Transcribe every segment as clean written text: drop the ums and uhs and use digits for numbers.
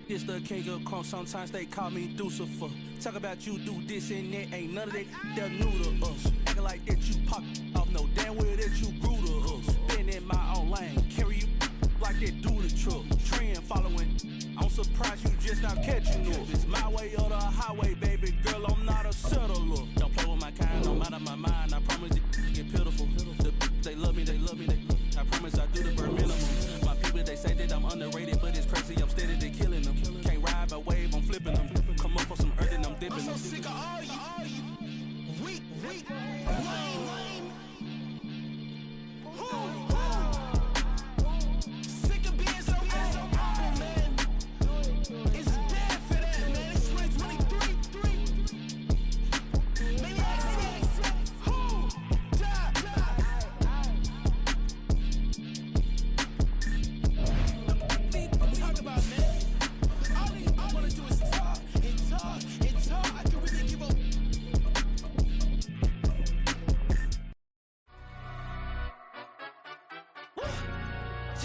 This the king of crunk, sometimes they call me Lucifer. Talk about you do this and that, ain't none of that, they're new to us. Acting like that you pop off, no damn well that you grew to us. Been in my own lane, carry you like that do the truck. Trend following, I'm surprised you just not catching up. It's my way or the highway, baby girl, I'm not a settler. Don't play with my kind, I'm out of my mind, I promise it get pitiful. They love me, I promise I do the bare minimum. My people, they say that I'm underrated, but it's crazy, I'm steady, they killing them. Can't ride my wave, I'm flipping them. Come up for some earth and I'm dipping them. I'm so sick of all you weak, lame. Sick of being so humble, man. It's dead for that, man. It's 2023. Maniacs, who die? Talk about, man. All I wanna do is talk. I can really give up.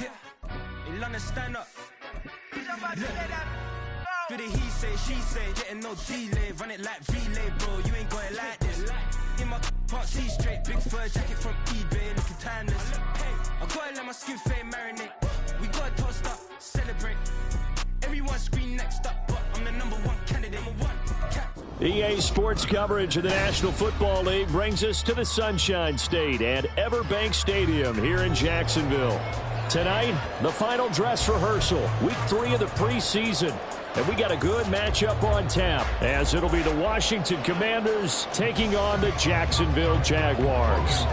Yeah, in London, stand up. Look. Do the he say, she say, getting no delay, run it like relay, bro. You ain't got it like this. In my can't see straight, big fur jacket from eBay, looking timeless. I gotta let my skin fade marinate. We gotta toast up, celebrate. Everyone scream next up, but I'm the #1 candidate. EA Sports coverage of the National Football League brings us to the Sunshine State at Everbank Stadium here in Jacksonville. Tonight, the final dress rehearsal, week 3 of the preseason. And we got a good matchup on tap, as it'll be the Washington Commanders taking on the Jacksonville Jaguars.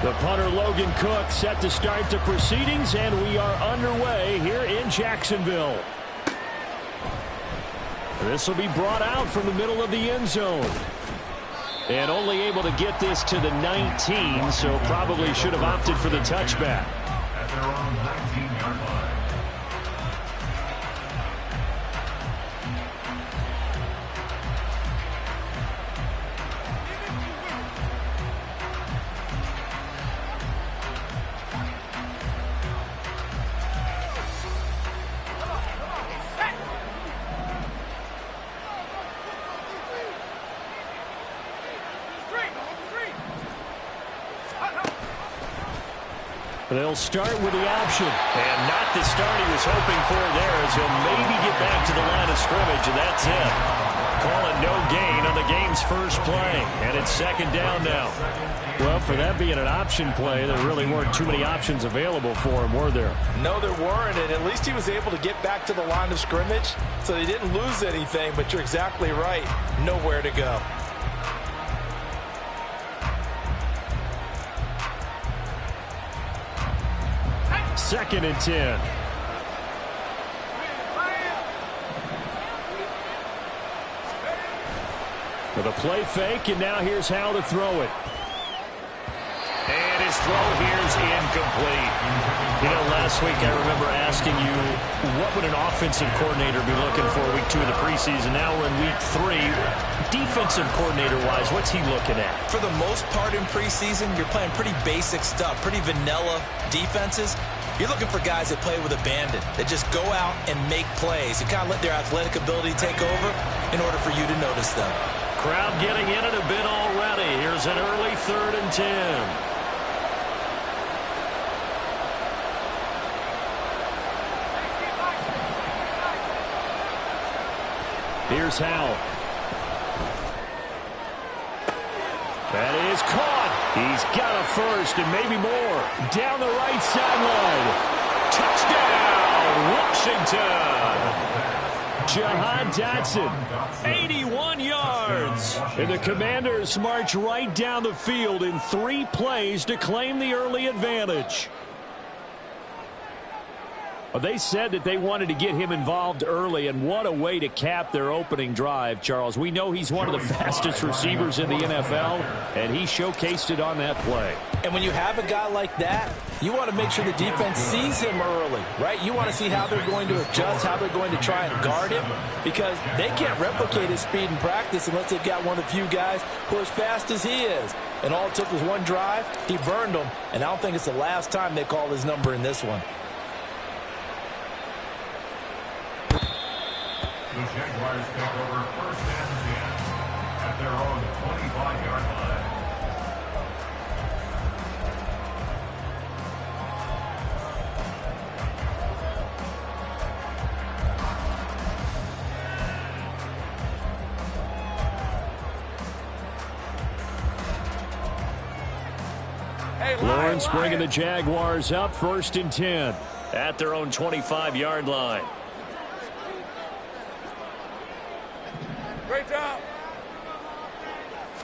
The punter Logan Cook set to start the proceedings, and we are underway here in Jacksonville. This will be brought out from the middle of the end zone. And only able to get this to the 19, so probably should have opted for the touchback. At their own 19-yard line. They'll start with the option. And not the start he was hoping for there, as he'll maybe get back to the line of scrimmage, and that's it. Call it no gain on the game's first play. And it's second down now. Well, for that being an option play, there really weren't too many options available for him, were there? No, there weren't, and at least he was able to get back to the line of scrimmage, so they didn't lose anything, but you're exactly right. Nowhere to go. Second and 10. For the play fake, and now here's how to throw it. And his throw here's incomplete. You know, last week I remember asking you, what would an offensive coordinator be looking for week 2 of the preseason? Now we're in week 3. Defensive coordinator-wise, what's he looking at? For the most part in preseason, you're playing pretty basic stuff, pretty vanilla defenses. You're looking for guys that play with abandon, that just go out and make plays and kind of let their athletic ability take over in order for you to notice them. Crowd getting in it a bit already. Here's an early 3rd and 10. Here's Howell. That is caught. He's got a first and maybe more. Down the right sideline. Touchdown, Washington. Jahan Dotson, 81 yards. And the Commanders march right down the field in 3 plays to claim the early advantage. Well, they said that they wanted to get him involved early, and what a way to cap their opening drive, Charles. We know he's one of the fastest receivers in the NFL, and he showcased it on that play. And when you have a guy like that, you want to make sure the defense sees him early, right? You want to see how they're going to adjust, how they're going to try and guard him, because they can't replicate his speed in practice unless they've got one of the few guys who are as fast as he is. And all it took was one drive. He burned them, and I don't think it's the last time they call his number in this one. The Jaguars take over first and 10 at their own 25-yard line. Lawrence bringing the Jaguars up first and 10 at their own 25-yard line. Great job.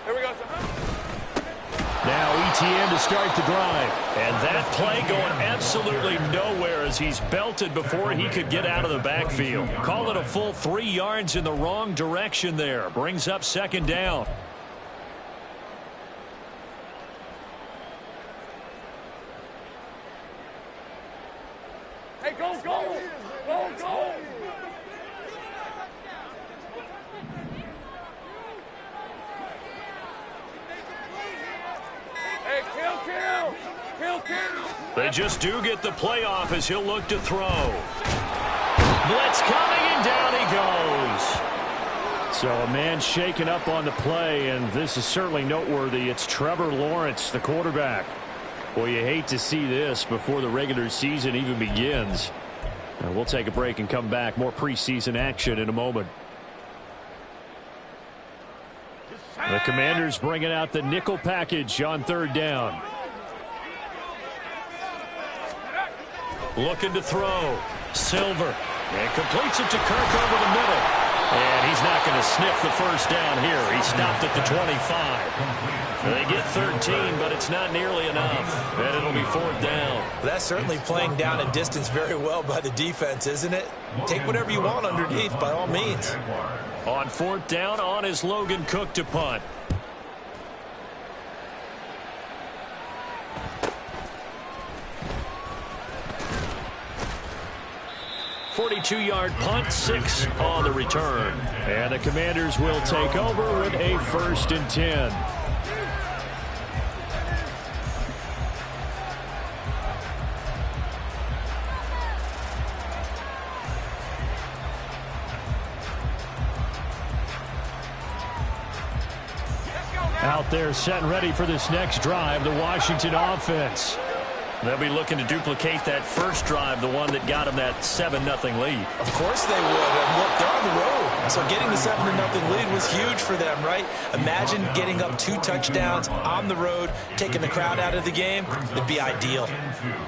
Here we go. Now ETN to start the drive. And that play going absolutely nowhere as he's belted before he could get out of the backfield. Call it a full 3 yards in the wrong direction there. Brings up second down. Hey, go, go. Go, go. Hey, kill. They just do get the play off as he'll look to throw. Blitz coming, and down he goes. So a man shaken up on the play, and this is certainly noteworthy. It's Trevor Lawrence, the quarterback. Well, you hate to see this before the regular season even begins. We'll take a break and come back. More preseason action in a moment. The Commanders bringing out the nickel package on third down. Looking to throw. Silver. And completes it to Kirk over the middle. And he's not going to sniff the first down here. He stopped at the 25. They get 13, but it's not nearly enough. And it'll be fourth down. That's certainly playing down and distance very well by the defense, isn't it? Take whatever you want underneath, by all means. On fourth down, on is Logan Cook to punt. .42-yard punt, 6 on the return. And the Commanders will take over with a first and 10. Out there set and ready for this next drive, the Washington offense. They'll be looking to duplicate that first drive, the one that got them that 7-0 lead. Of course they would. And look, they're on the road. So getting the 7-0 lead was huge for them, right? Imagine getting up 2 touchdowns on the road, taking the crowd out of the game. It'd be ideal.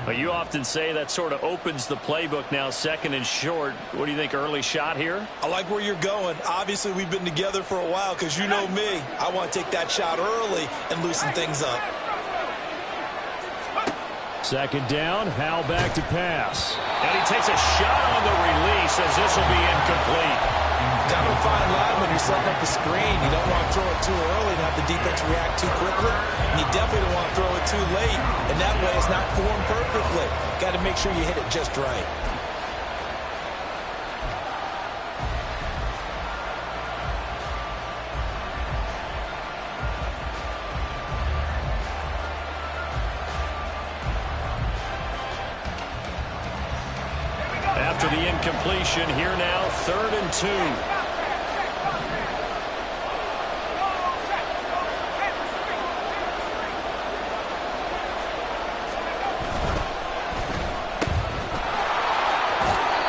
Well, you often say that sort of opens the playbook now, second and short. What do you think, early shot here? I like where you're going. Obviously, we've been together for a while because you know me. I want to take that shot early and loosen things up. Second down, Howell back to pass. And he takes a shot on the release as this will be incomplete. Kind of a fine line when you're setting up the screen. You don't want to throw it too early and have the defense react too quickly. And you definitely don't want to throw it too late. And that way it's not formed perfectly. Got to make sure you hit it just right. After the incompletion, here now, 3rd and 2.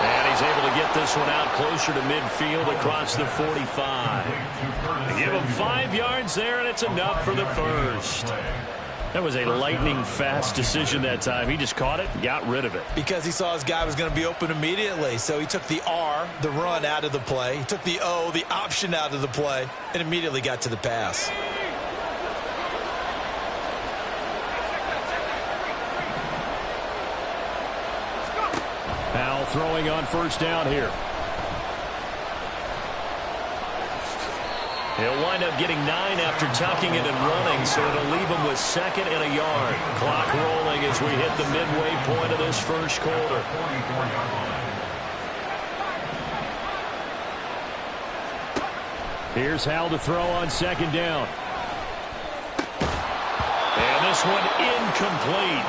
And he's able to get this one out closer to midfield across the 45. They give him 5 yards there, and it's enough for the first. That was a lightning-fast decision that time. He just caught it and got rid of it. Because he saw his guy was going to be open immediately. So he took the R, the run, out of the play. He took the O, the option, out of the play, and immediately got to the pass. Howell throwing on first down here. He'll wind up getting 9 after tucking it and running, so it'll leave him with 2nd and a yard. Clock rolling as we hit the midway point of this first quarter. Here's Howell to throw on 2nd down. And this one incomplete.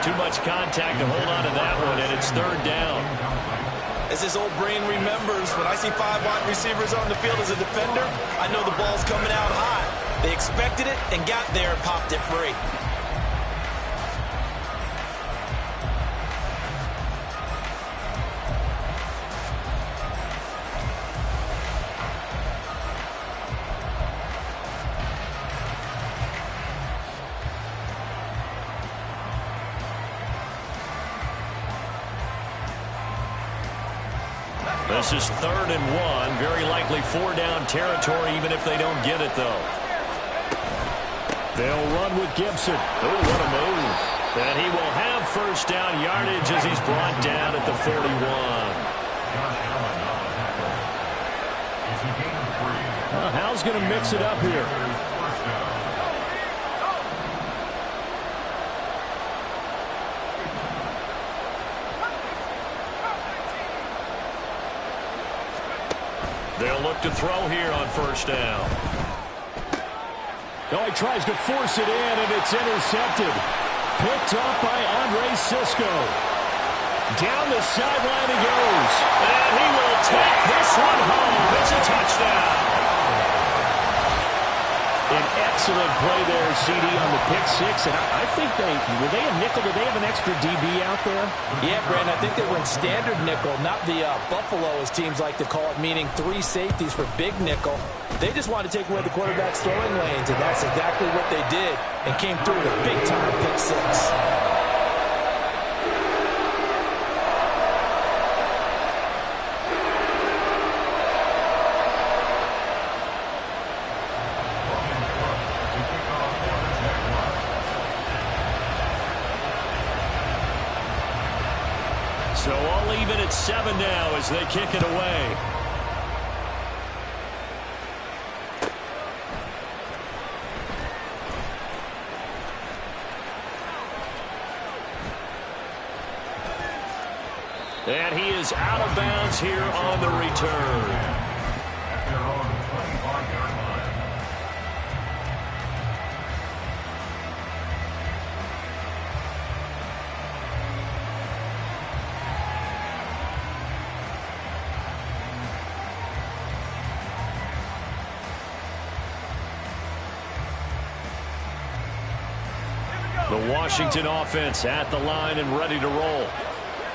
Too much contact to hold on to that one, and it's 3rd down. As his old brain remembers, when I see 5 wide receivers on the field as a defender, I know the ball's coming out high. They expected it and got there and popped it free. This is 3rd and 1. Very likely 4-down territory, even if they don't get it, though. They'll run with Gibson. Oh, what a move. And he will have first down yardage as he's brought down at the 41. How's going to mix it up here? They'll look to throw here on first down. Oh, he tries to force it in, and it's intercepted. Picked up by Andre Sisco. Down the sideline he goes. And he will take this one home. It's a touchdown. An excellent play there, CD, on the pick six. And I think were they a nickel? Did they have an extra DB out there? Yeah, Brandon, I think they went standard nickel, not the Buffalo, as teams like to call it, meaning 3 safeties for big nickel. They just wanted to take away the quarterback's throwing lanes, and that's exactly what they did, and came through with a big-time pick six. So all even at 7 now as they kick it away. And he is out of bounds here on the return. The Washington offense at the line and ready to roll.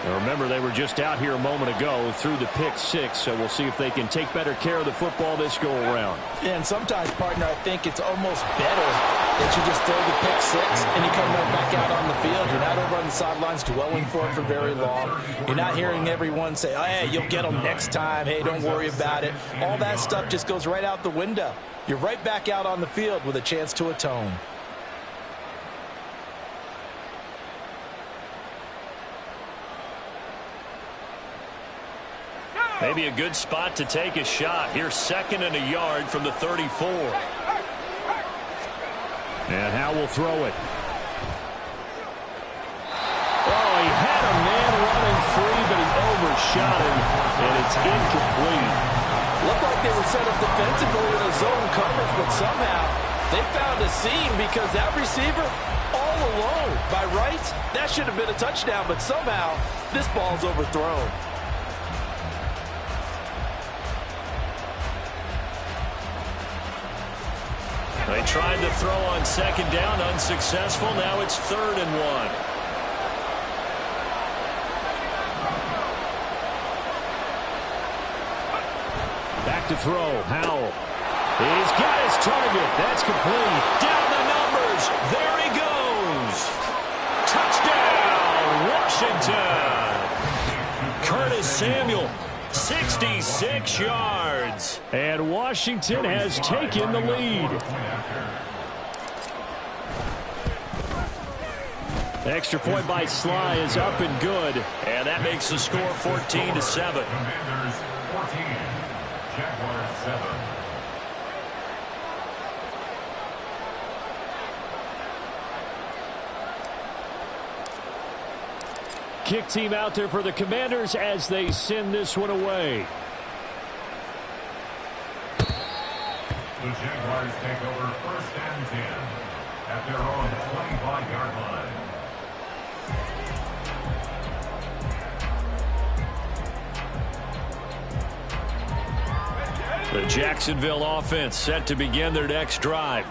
Now remember, they were just out here a moment ago through the pick six, so we'll see if they can take better care of the football this go around. Yeah, and sometimes, partner, I think it's almost better that you just throw the pick six and you come right back out on the field. You're not over on the sidelines dwelling for it for very long. You're not hearing everyone say, oh, hey, you'll get them next time. Hey, don't worry about it. All that stuff just goes right out the window. You're right back out on the field with a chance to atone. Maybe a good spot to take a shot. Here's 2nd and a yard from the 34. And Howell will throw it. Oh, he had a man running free, but he overshot him, and it's incomplete. Looked like they were set up defensively in a zone coverage, but somehow they found a seam because that receiver all alone. By rights, that should have been a touchdown, but somehow this ball's overthrown. They tried to throw on 2nd down, unsuccessful. Now it's 3rd and 1. Back to throw. Howell. He's got his target. That's complete. Down the numbers. There he goes. Touchdown, Washington. Curtis Samuel. 66 yards. And Washington has taken the lead. Extra point by Sly is up and good. And that makes the score 14-7. Commanders 14, Jaguars 7. Kick team out there for the Commanders as they send this one away. The Jaguars take over 1st and 10 at their own 25-yard line. The Jacksonville offense set to begin their next drive.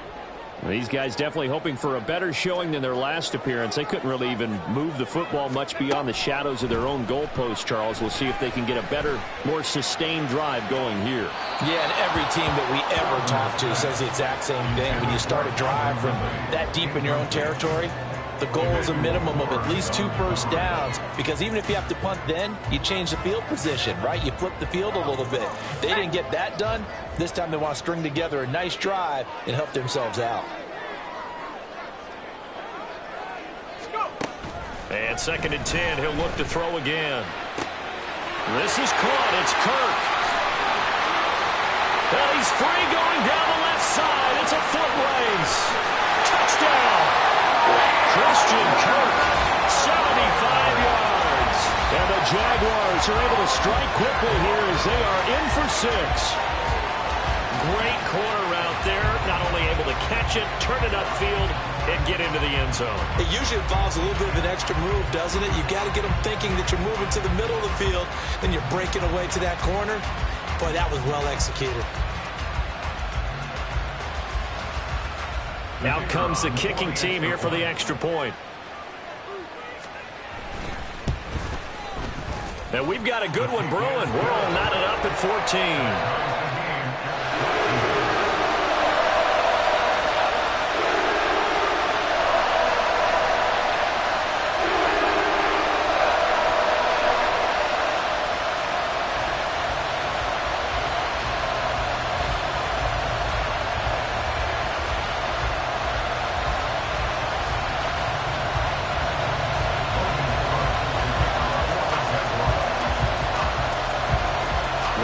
These guys definitely hoping for a better showing than their last appearance. They couldn't really even move the football much beyond the shadows of their own goalpost, Charles. We'll see if they can get a better, more sustained drive going here. Yeah, and every team that we ever talk to says the exact same thing. When you start a drive from that deep in your own territory, the goal is a minimum of at least 2 first downs, because even if you have to punt then, you change the field position, right? You flip the field a little bit. They didn't get that done. This time they want to string together a nice drive and help themselves out. And 2nd and 10, he'll look to throw again. This is caught. It's Kirk. Well, he's free going down the left side. It's a foot race. Touchdown. Christian Kirk, 75 yards. And the Jaguars are able to strike quickly here as they are in for 6. Great corner route there. Not only able to catch it, turn it upfield, and get into the end zone. It usually involves a little bit of an extra move, doesn't it? You've got to get them thinking that you're moving to the middle of the field, then you're breaking away to that corner. Boy, that was well executed. Now comes the kicking team here for the extra point. And we've got a good one brewing. We're all knotted up at 14.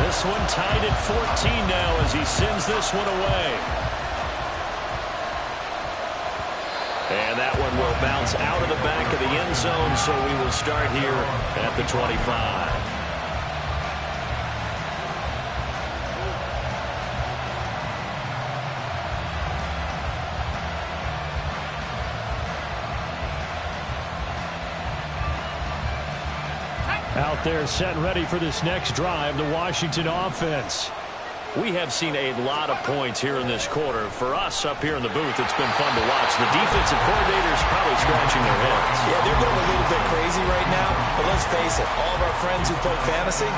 This one tied at 14 now as he sends this one away. And that one will bounce out of the back of the end zone, so we will start here at the 25. Out there set and ready for this next drive, the Washington offense. We have seen a lot of points here in this quarter. For us up here in the booth, it's been fun to watch. The defensive coordinators probably scratching their heads. Yeah, they're going a little bit crazy right now. But let's face it, all of our friends who play fantasy,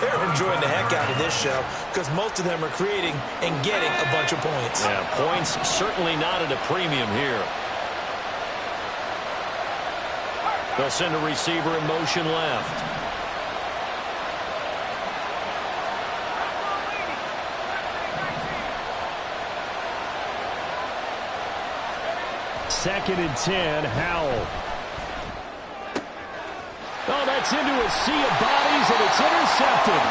they're enjoying the heck out of this show because most of them are creating and getting a bunch of points. Yeah, points certainly not at a premium here. They'll send a receiver in motion left. Second and 10, Howell. Oh, that's into a sea of bodies, and it's intercepted.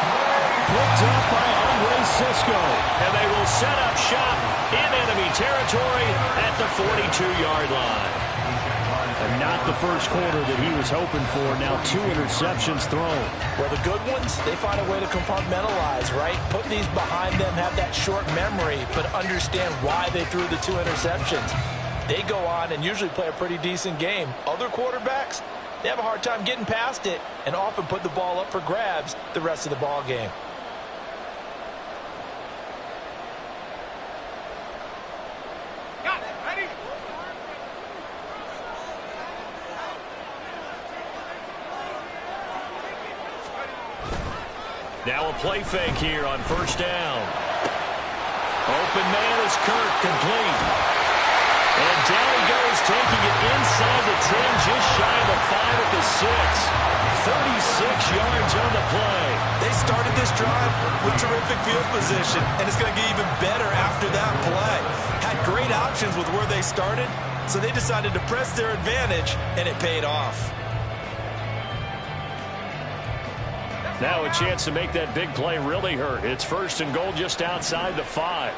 Picked up by Andre Cisco. And they will set up shop in enemy territory at the 42-yard line. And not the first quarter that he was hoping for. Now 2 interceptions thrown. Well, the good ones, they find a way to compartmentalize, right? Put these behind them, have that short memory, but understand why they threw the 2 interceptions. They go on and usually play a pretty decent game. Other quarterbacks, they have a hard time getting past it and often put the ball up for grabs the rest of the ball game. Now a play fake here on first down. Open man is Kirk, complete. And down he goes, taking it inside the 10, just shy of the 5 at the 6. 36 yards on the play. They started this drive with terrific field position, and it's going to get even better after that play. Had great options with where they started, So they decided to press their advantage, and it paid off. Now a chance to make that big play really hurt. It's 1st and goal just outside the 5.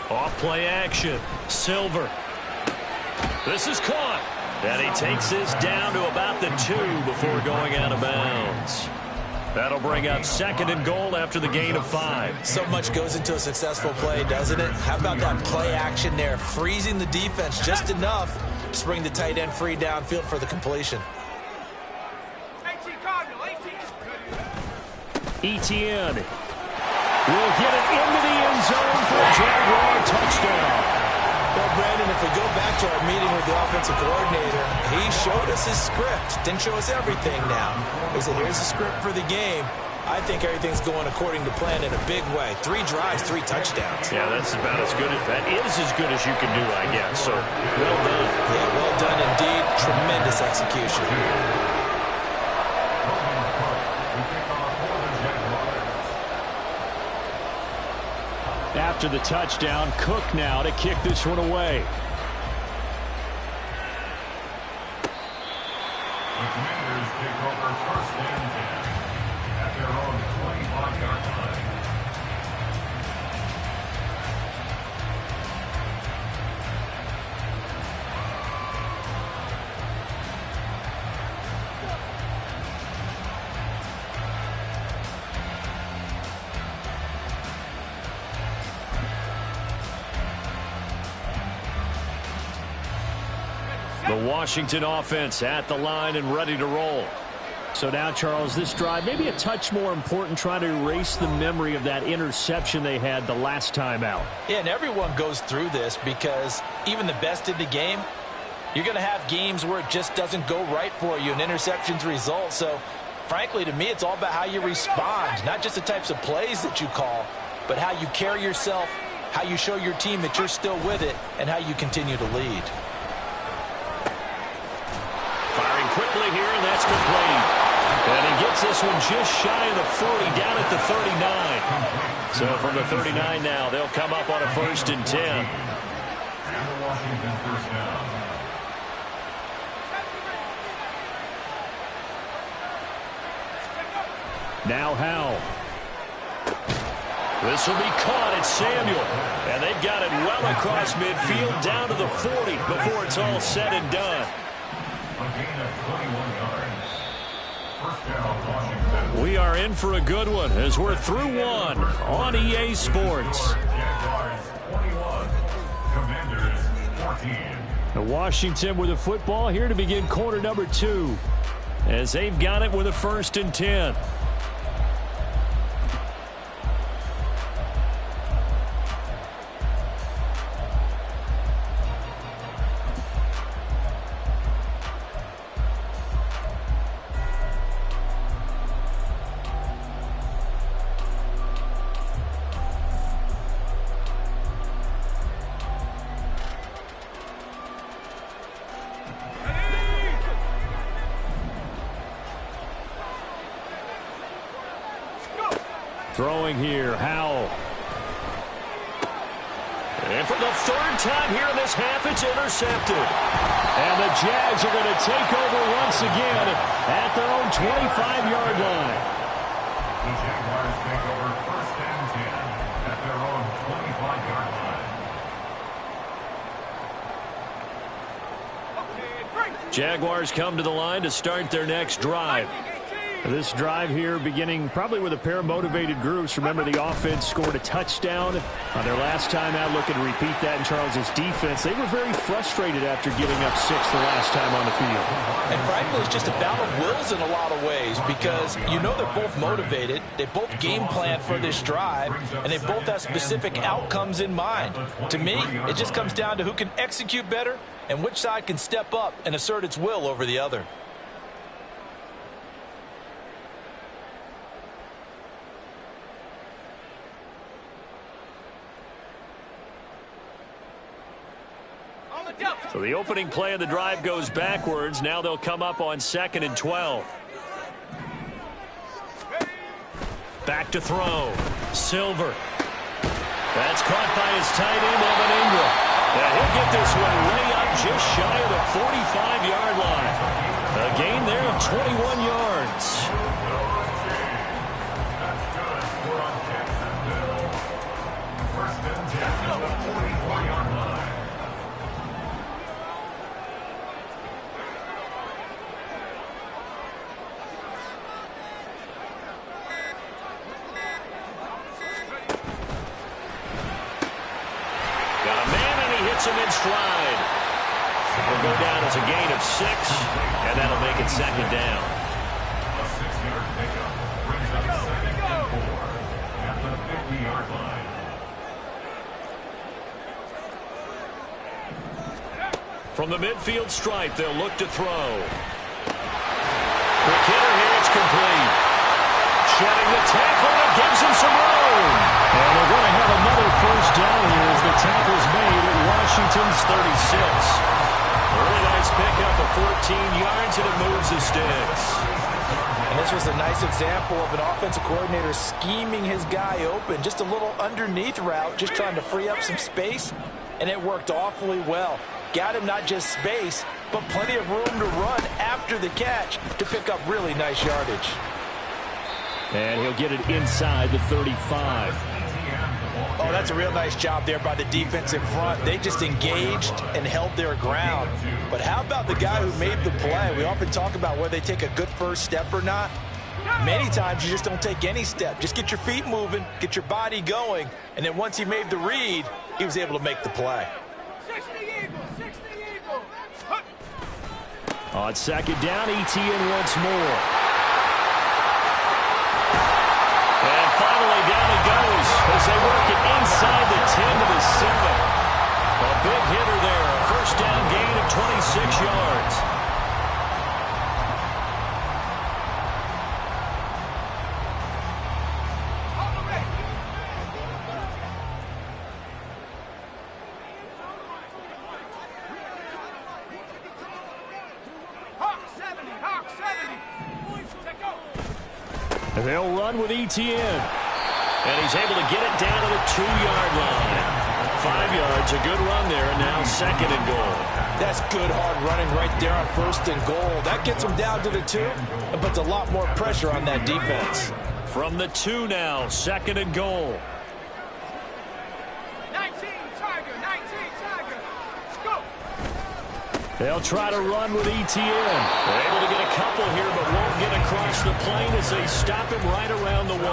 Off play action. Silver. This is caught. And he takes this down to about the 2 before going out of bounds. That'll bring up 2nd and goal after the gain of 5. So much goes into a successful play, doesn't it? How about that play action there? Freezing the defense just enough to bring the tight end free downfield for the completion. Etienne will get it into the end zone for a Jaguar touchdown. Well, Brandon, if we go back to our meeting with the offensive coordinator, he showed us his script. Didn't show us everything now. He said, here's the script for the game. I think everything's going according to plan in a big way. 3 drives, 3 touchdowns. Yeah, that's about as good as that is as good as you can do, I guess. So, well done. Yeah, well done indeed. Tremendous execution. After the touchdown, Cook now to kick this one away. The Commanders take over 1st and 10 at their own 25-yard line. The Washington offense at the line and ready to roll. So now, Charles, this drive maybe a touch more important, trying to erase the memory of that interception they had the last time out. Yeah, and everyone goes through this because even the best in the game, you're going to have games where it just doesn't go right for you and interceptions result. So, frankly, to me, it's all about how you respond, not just the types of plays that you call, but how you carry yourself, how you show your team that you're still with it, and how you continue to lead. Firing quickly here, and that's complete. And he gets this one just shy of the 40, down at the 39. So from the 39 now, they'll come up on a 1st and 10. And the Washington 1st down. Now Howell. This will be caught at Samuel. And they've got it well across midfield down to the 40 before it's all said and done. A gain of 21 yards. 1st down, Washington. We are in for a good one as we're through one on EA Sports. Jaguars 21, Commanders 14. The Washington with the football here to begin quarter number 2 as they've got it with a 1st and 10. Throwing here, Howell. And for the 3rd time here in this half, it's intercepted. And the Jags are going to take over once again at their own 25-yard line. The Jaguars take over 1st and 10 at their own 25-yard line. Jaguars come to the line to start their next drive. This drive here beginning probably with a pair of motivated groups. Remember, the offense scored a touchdown on their last time out. Looking to repeat that in Charles's defense. They were very frustrated after giving up 6 the last time on the field. And frankly, it's just a battle of wills in a lot of ways because you know they're both motivated. They both game plan for this drive, and they both have specific outcomes in mind. To me, it just comes down to who can execute better and which side can step up and assert its will over the other. So the opening play of the drive goes backwards. Now they'll come up on 2nd and 12. Back to throw. Silver. That's caught by his tight end, Evan Ingram. And he'll get this one way up just shy of the 45-yard line. A gain there of 21 yards. Him in stride. Will go down as a gain of 6, and that'll make it second down. A 6-yard pickup brings up 2nd and 4 at the 50-yard line. From the midfield stripe, they'll look to throw. Quick hitter here, it's complete. Shedding the tackle, it gives him some room. And they're going to have another first down here as the tackle's made at Washington's 36. Really nice pickup of 14 yards, and it moves the sticks. And this was a nice example of an offensive coordinator scheming his guy open. Just a little underneath route, just trying to free up some space, and it worked awfully well. Got him not just space, but plenty of room to run after the catch to pick up really nice yardage. And he'll get it inside the 35. Oh, that's a real nice job there by the defensive front. They just engaged and held their ground. But how about the guy who made the play? We often talk about whether they take a good first step or not. Many times you just don't take any step. Just get your feet moving, get your body going, and then once he made the read, he was able to make the play. 60 Eagles, 60 Eagles. On second down, Etienne once more. And finally, down he goes as they work it inside the 10 to the 7. A big hitter there. A first down gain of 26 yards. They'll run with Etienne. And he's able to get it down to the 2-yard line. 5 yards, a good run there, and now 2nd and goal. That's good hard running right there on 1st and goal. That gets them down to the 2 and puts a lot more pressure on that defense. From the 2 now, 2nd and goal. 19 Tiger, go! They'll try to run with Etienne. They're able to get a couple here, but won't get across the plane as they stop him right around the 1.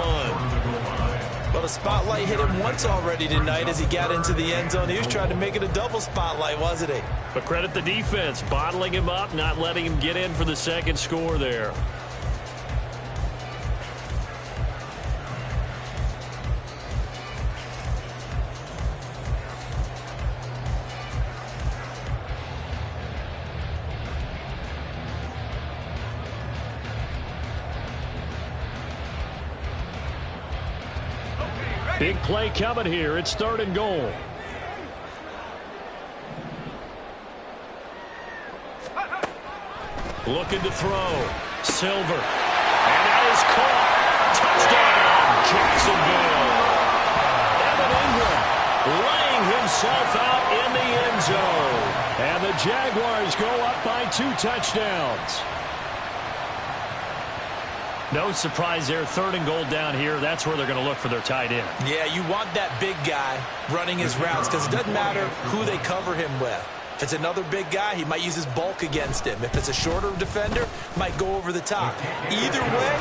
Well, the spotlight hit him once already tonight as he got into the end zone. He was trying to make it a double spotlight, wasn't he? But credit the defense, bottling him up, not letting him get in for the second score there. Big play coming here. It's 3rd and goal. Looking to throw. Silver. And that is caught. Touchdown, Jacksonville. Evan Ingram laying himself out in the end zone. And the Jaguars go up by 2 touchdowns. No surprise there. 3rd and goal down here. That's where they're going to look for their tight end. Yeah, you want that big guy running his routes because it doesn't matter who they cover him with. If it's another big guy, he might use his bulk against him. If it's a shorter defender, might go over the top. Either way,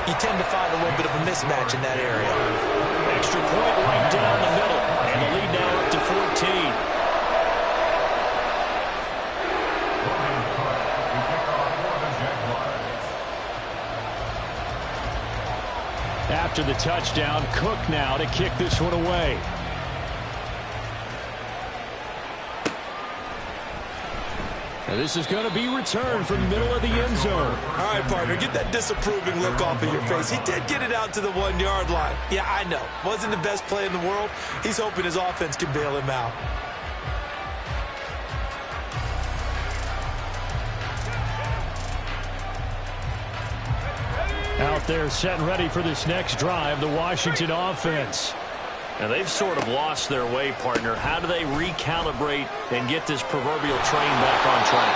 you tend to find a little bit of a mismatch in that area. Extra point right down the middle. And the lead now up to 14. After the touchdown, Cook now to kick this one away. And this is going to be returned from the middle of the end zone. All right, partner, get that disapproving look off of your face. He did get it out to the 1-yard line. Yeah, I know. Wasn't the best play in the world. He's hoping his offense can bail him out. Out there set and ready for this next drive, the Washington offense. And they've sort of lost their way, partner. How do they recalibrate and get this proverbial train back on track?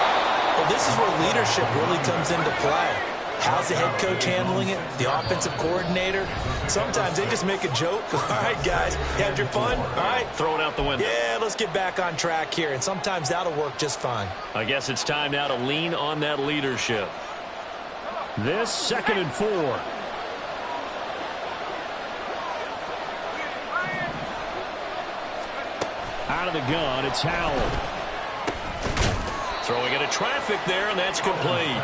Well, this is where leadership really comes into play. How's the head coach handling it? The offensive coordinator? Sometimes they just make a joke. All right, guys, you had your fun? All right. Throw it out the window. Yeah, let's get back on track here. And sometimes that'll work just fine. I guess it's time now to lean on that leadership. This 2nd and 4. Out of the gun, it's Howell. Throwing into traffic there, and that's complete.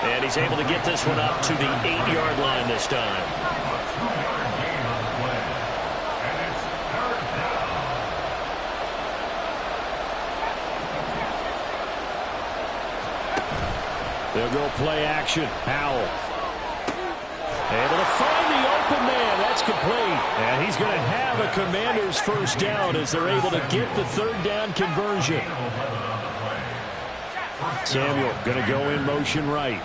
And he's able to get this one up to the 8-yard line this time. They'll go play action. Howell. Able to find the open man. That's complete. And he's going to have a Commander's first down as they're able to get the 3rd down conversion. Samuel going to go in motion right.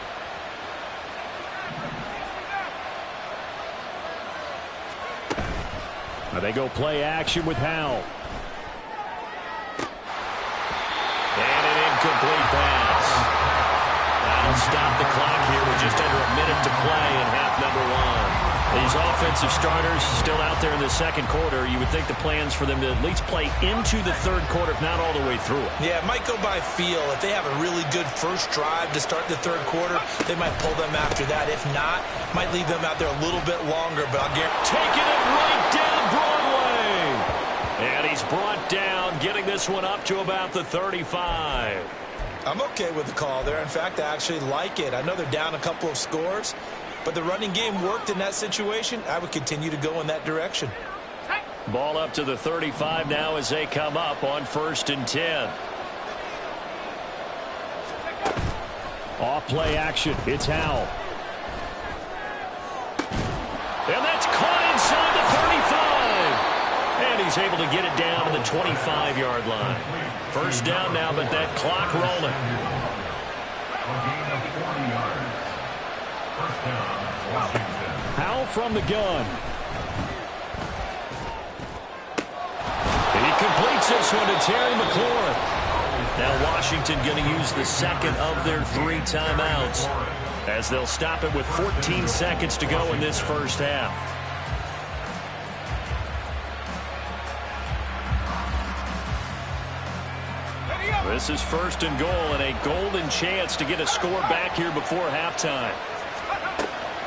Now they go play action with Howell. And an incomplete pass. That'll stop the clock here with just under a minute to play in half number 1. These offensive starters still out there in the 2nd quarter. You would think the plans for them to at least play into the 3rd quarter, if not all the way through it. Yeah, it might go by feel. If they have a really good first drive to start the 3rd quarter, they might pull them after that. If not, might leave them out there a little bit longer. But I'll guarantee taking it right down Broadway. And he's brought down, getting this one up to about the 35. I'm okay with the call there. In fact, I actually like it. I know they're down a couple of scores, but the running game worked in that situation. I would continue to go in that direction. Ball up to the 35 now as they come up on 1st and 10. Off play action. It's Howell. And that's caught inside the 35. And he's able to get it down to the 25-yard line. First down now, but that clock rolling. Howell from the gun. And he completes this one to Terry McLaurin. Now Washington going to use the 2nd of their 3 timeouts as they'll stop it with 14 seconds to go in this first half. This is 1st and goal and a golden chance to get a score back here before halftime.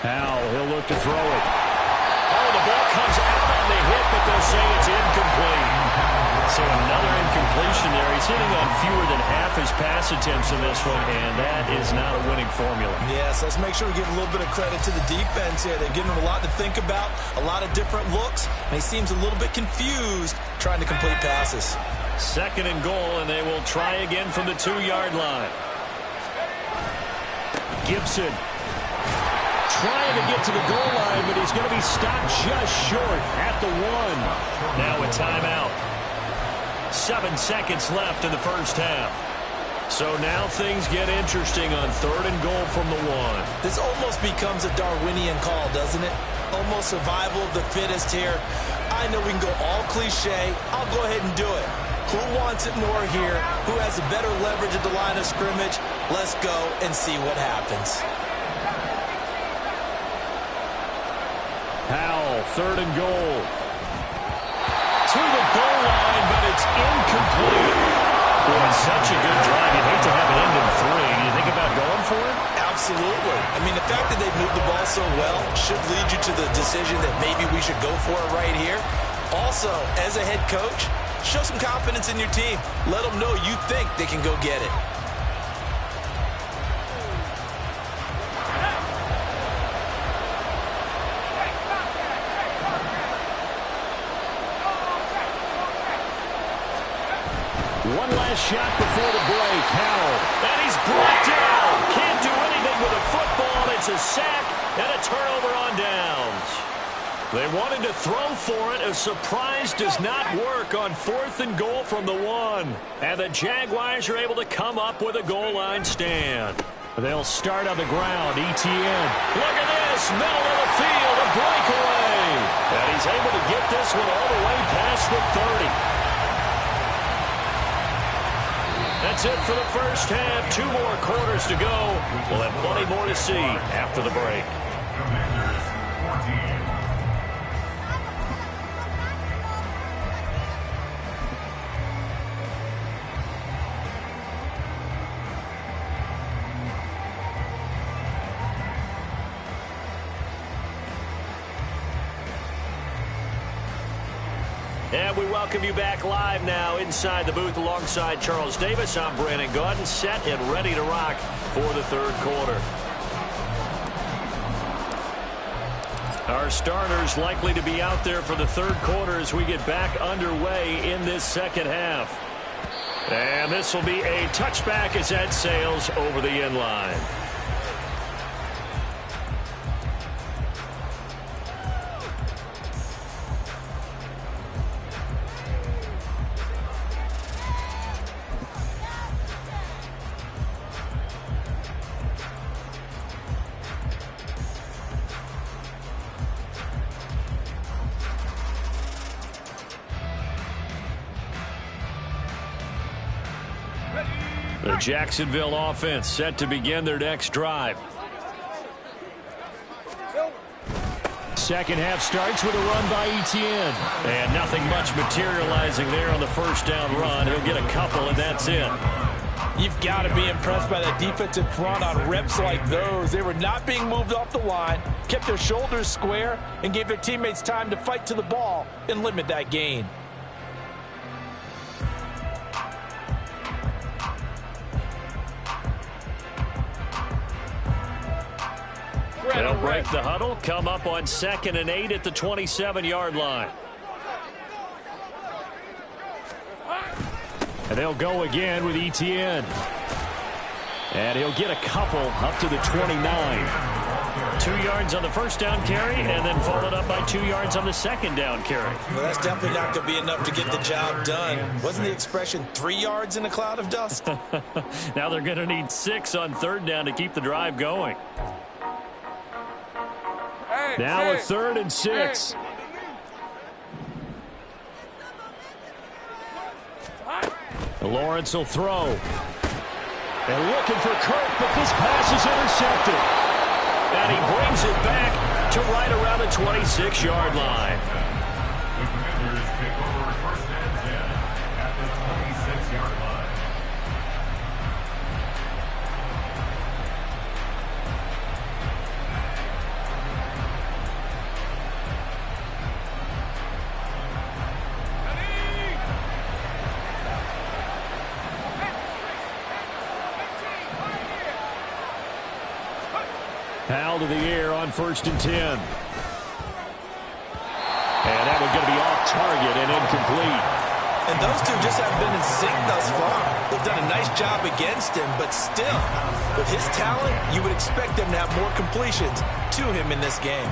Howell, he'll look to throw it. Oh, the ball comes out on the hit, but they'll say it's incomplete. So another incompletion there. He's hitting on fewer than half his pass attempts in this one, and that is not a winning formula. Yes, let's make sure we give a little bit of credit to the defense here. They're giving him a lot to think about, a lot of different looks, and he seems a little bit confused trying to complete passes. 2nd and goal, and they will try again from the 2-yard line. Gibson trying to get to the goal line, but he's going to be stopped just short at the 1. Now a timeout. 7 seconds left in the first half. So now things get interesting on 3rd and goal from the 1. This almost becomes a Darwinian call, doesn't it? Almost survival of the fittest here. I know we can go all cliche. I'll go ahead and do it. Who wants it more here? Who has a better leverage at the line of scrimmage? Let's go and see what happens. Howell, 3rd and goal. To the goal line, but it's incomplete. Boy, such a good drive. You'd hate to have it end in 3. Do you think about going for it? Absolutely. I mean, the fact that they've moved the ball so well should lead you to the decision that maybe we should go for it right here. Also, as a head coach, show some confidence in your team. Let them know you think they can go get it. One last shot before the break. Howell. And he's brought down. Can't do anything with a football. It's a sack and a turnover on downs. They wanted to throw for it. A surprise does not work on 4th and goal from the 1. And the Jaguars are able to come up with a goal line stand. They'll start on the ground. ETN. Look at this. Middle of the field. A breakaway. And he's able to get this one all the way past the 30. That's it for the first half. 2 more quarters to go. We'll have plenty more to see after the break. Commanders 14. And we welcome you back live now inside the booth alongside Charles Davis. I'm Brandon Gaudin, set and ready to rock for the third quarter. Our starters likely to be out there for the third quarter as we get back underway in this second half. And this will be a touchback as that sails over the end line. The Jacksonville offense set to begin their next drive. Second half starts with a run by Etienne. And nothing much materializing there on the first down run. He'll get a couple, and that's it. You've got to be impressed by that defensive front on reps like those. They were not being moved off the line, kept their shoulders square, and gave their teammates time to fight to the ball and limit that gain. They'll break the huddle, come up on 2nd and 8 at the 27-yard line. And they'll go again with Etienne. And he'll get a couple up to the 29. 2 yards on the first down carry, and then followed up by 2 yards on the second down carry. Well, that's definitely not going to be enough to get the job done. Wasn't the expression 3 yards in a cloud of dust? Now they're going to need 6 on third down to keep the drive going. Now a 3rd and 6. Lawrence will throw. And looking for Kirk, but this pass is intercepted. And he brings it back to right around the 26-yard line. The Commanders take over 1st and 10 at the 26-yard line. Powell to the air on 1st and 10. And that one's going to be off target and incomplete. And those two just haven't been in sync thus far. They've done a nice job against him, but still, with his talent, you would expect them to have more completions to him in this game.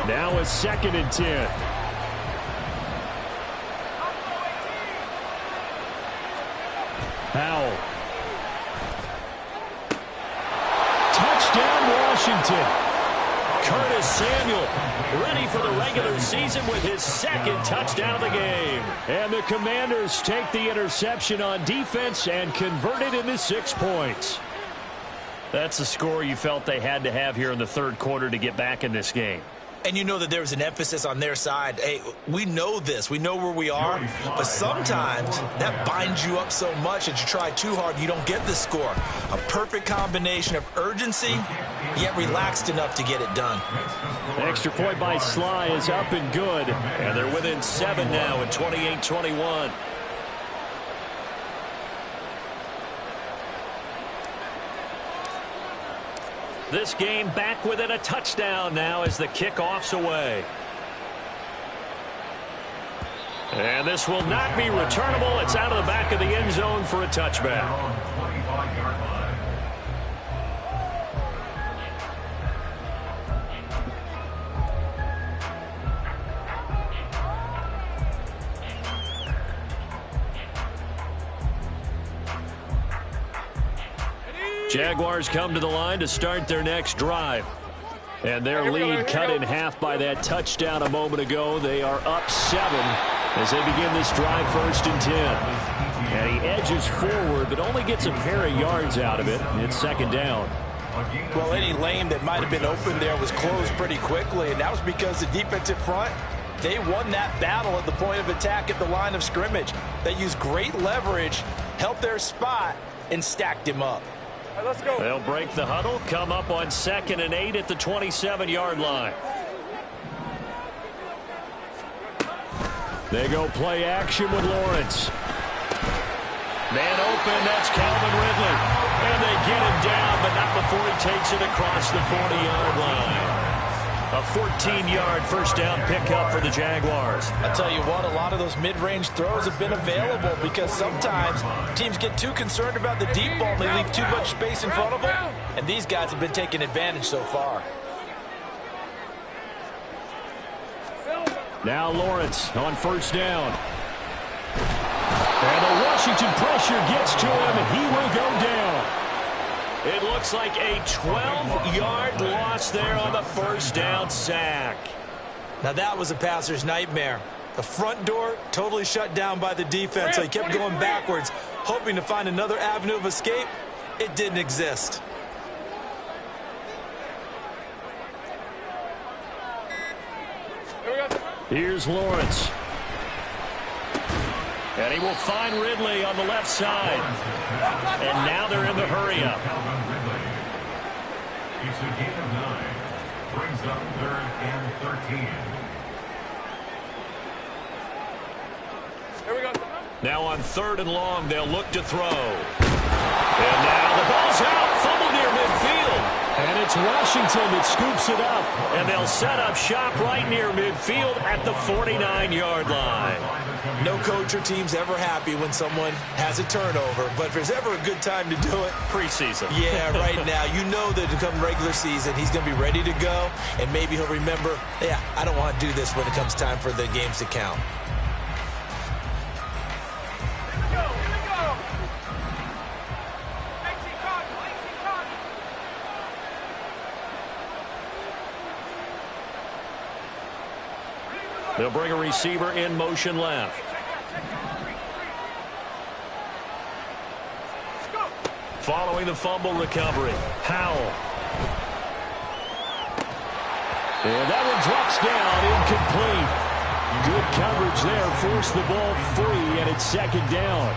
Now a 2nd and 10. Powell. Touchdown, Washington. Curtis Samuel ready for the regular season with his 2nd touchdown of the game. And the Commanders take the interception on defense and convert it into 6 points. That's the score you felt they had to have here in the third quarter to get back in this game. And you know that there was an emphasis on their side. Hey, we know this. We know where we are. But sometimes that binds you up so much that you try too hard, you don't get the score. A perfect combination of urgency, yet relaxed enough to get it done. Extra point by Sly is up and good. And they're within 7 now at 28-21. This game back within a touchdown now as the kickoff's away. And this will not be returnable. It's out of the back of the end zone for a touchback. Jaguars come to the line to start their next drive. And their lead cut in half by that touchdown a moment ago. They are up 7 as they begin this drive, 1st and 10. And he edges forward, but only gets a pair of yards out of it. It's 2nd down. Well, any lane that might have been open there was closed pretty quickly, and that was because the defensive front, they won that battle at the point of attack at the line of scrimmage. They used great leverage, helped their spot, and stacked him up. Right, let's go. They'll break the huddle, come up on 2nd and 8 at the 27-yard line. They go play action with Lawrence. Man open, that's Calvin Ridley. And they get him down, but not before he takes it across the 40-yard line. A 14-yard first down pickup for the Jaguars. I'll tell you what, a lot of those mid-range throws have been available because sometimes teams get too concerned about the deep ball and they leave too much space in front of them, and these guys have been taking advantage so far. Now Lawrence on 1st down. And the Washington pressure gets to him, and he will go down. It looks like a 12-yard loss there on the 1st down sack. Now that was a passer's nightmare. The front door totally shut down by the defense, so he kept going backwards, hoping to find another avenue of escape. It didn't exist. Here's Lawrence. And he will find Ridley on the left side. And now they're in the hurry-up. It's a gain of 9. Brings up 3rd and 13. Here we go. Now on 3rd and long, they'll look to throw. And now the ball's out. Fumble near midfield. And it's Washington that scoops it up. And they'll set up shop right near midfield at the 49-yard line. No coach or team's ever happy when someone has a turnover, but if there's ever a good time to do it, Preseason. yeah, right now. You know that to come regular season, he's going to be ready to go, and maybe he'll remember, yeah, I don't want to do this when it comes time for the games to count. Here we go. 18 Cardinal, 18 Cardinal. They'll bring a receiver in motion left. Following the fumble recovery, Howell. And that one drops down, incomplete. Good coverage there, forced the ball free, and it's 2nd down.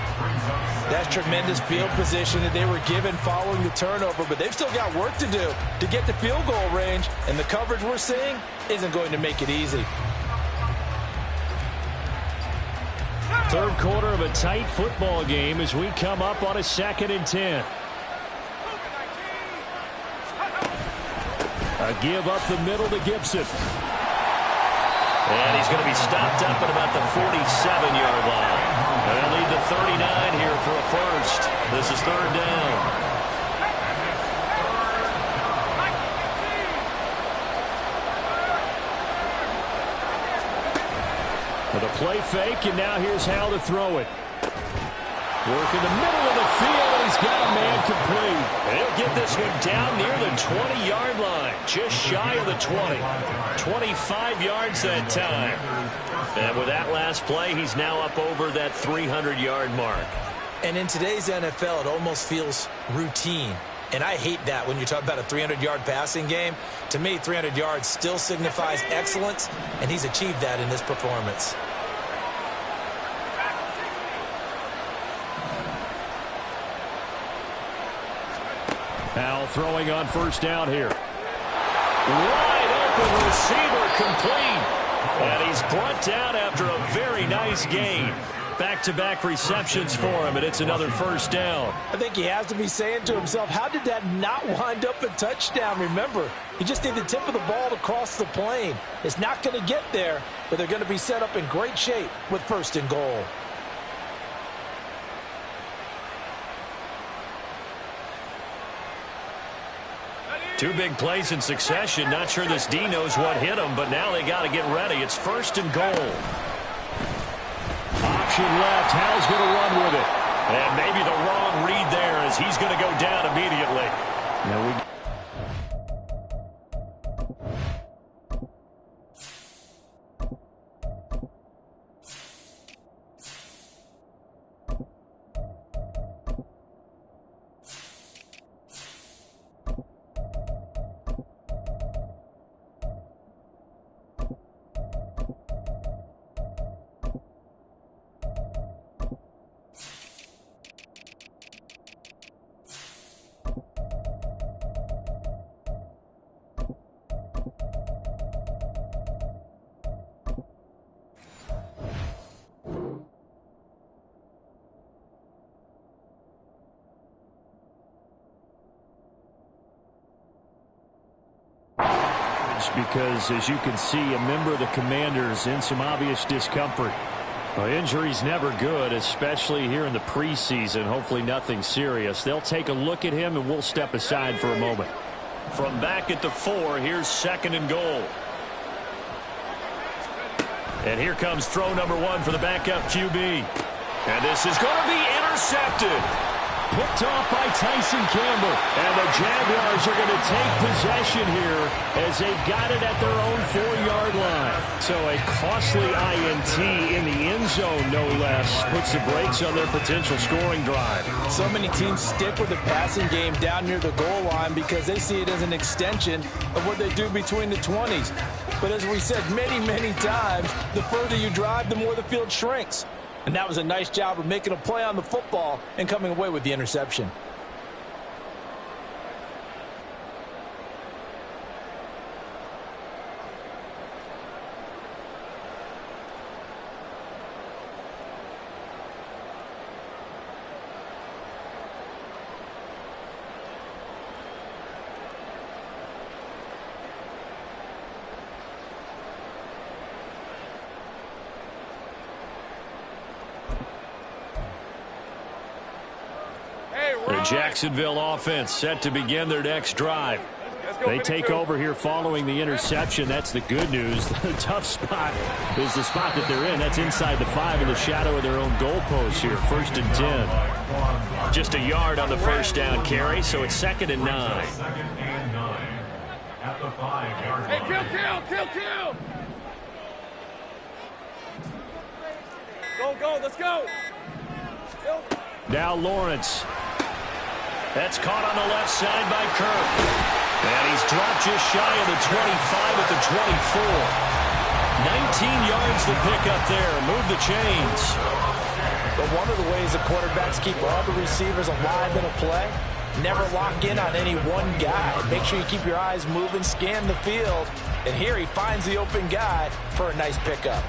That's tremendous field position that they were given following the turnover, but they've still got work to do to get to field goal range, and the coverage we're seeing isn't going to make it easy. 3rd quarter of a tight football game as we come up on a 2nd and 10. A give up the middle to Gibson. And he's going to be stopped up at about the 47-yard line. They'll need the 39 here for a first. This is 3rd down. With a play fake, and now here's how to throw it. Work in the middle of the field, and he's got a man complete. And he'll get this one down near the 20-yard line, just shy of the 20. 25 yards that time. And with that last play, he's now up over that 300-yard mark. And in today's NFL, it almost feels routine. And I hate that when you talk about a 300-yard passing game. To me, 300 yards still signifies excellence, and he's achieved that in this performance. Now throwing on 1st down here. Wide open receiver complete. And he's brought down after a very nice gain. Back-to-back receptions for him, and it's another 1st down. I think he has to be saying to himself, how did that not wind up a touchdown? Remember, you just need the tip of the ball to cross the plane. It's not going to get there, but they're going to be set up in great shape with 1st and goal. Two big plays in succession. Not sure this D knows what hit him, but now they got to get ready. It's 1st and goal. Option left. Howell's going to run with it. And maybe the wrong read there as he's going to go down immediately. Now news because, as you can see, a member of the Commanders in some obvious discomfort. Well, injury's never good, especially here in the preseason. Hopefully nothing serious. They'll take a look at him, and we'll step aside for a moment. From back at the 4, here's 2nd and goal. And here comes throw number 1 for the backup QB. And this is going to be intercepted. Picked off by Tyson Campbell. And the Jaguars are going to take possession here as they've got it at their own 4-yard line. So a costly INT in the end zone, no less, puts the brakes on their potential scoring drive. So many teams stick with the passing game down near the goal line because they see it as an extension of what they do between the 20s. But as we said many, many times, the further you drive, the more the field shrinks. And that was a nice job of making a play on the football and coming away with the interception. The Jacksonville offense set to begin their next drive. They take over here following the interception. That's the good news. The tough spot is the spot that they're in. That's inside the 5 in the shadow of their own goalpost here. 1st and 10. Just a yard on the first down carry, so it's 2nd and 9. 2nd and 9 at the 5-yard line. Hey, kill! Go, let's go! Now Lawrence. That's caught on the left side by Kirk. And he's dropped just shy of the 25 at the 24. 19 yards to pick up there. Move the chains. But one of the ways the quarterbacks keep all the receivers alive in a play, never lock in on any one guy. Make sure you keep your eyes moving, scan the field. And here he finds the open guy for a nice pickup.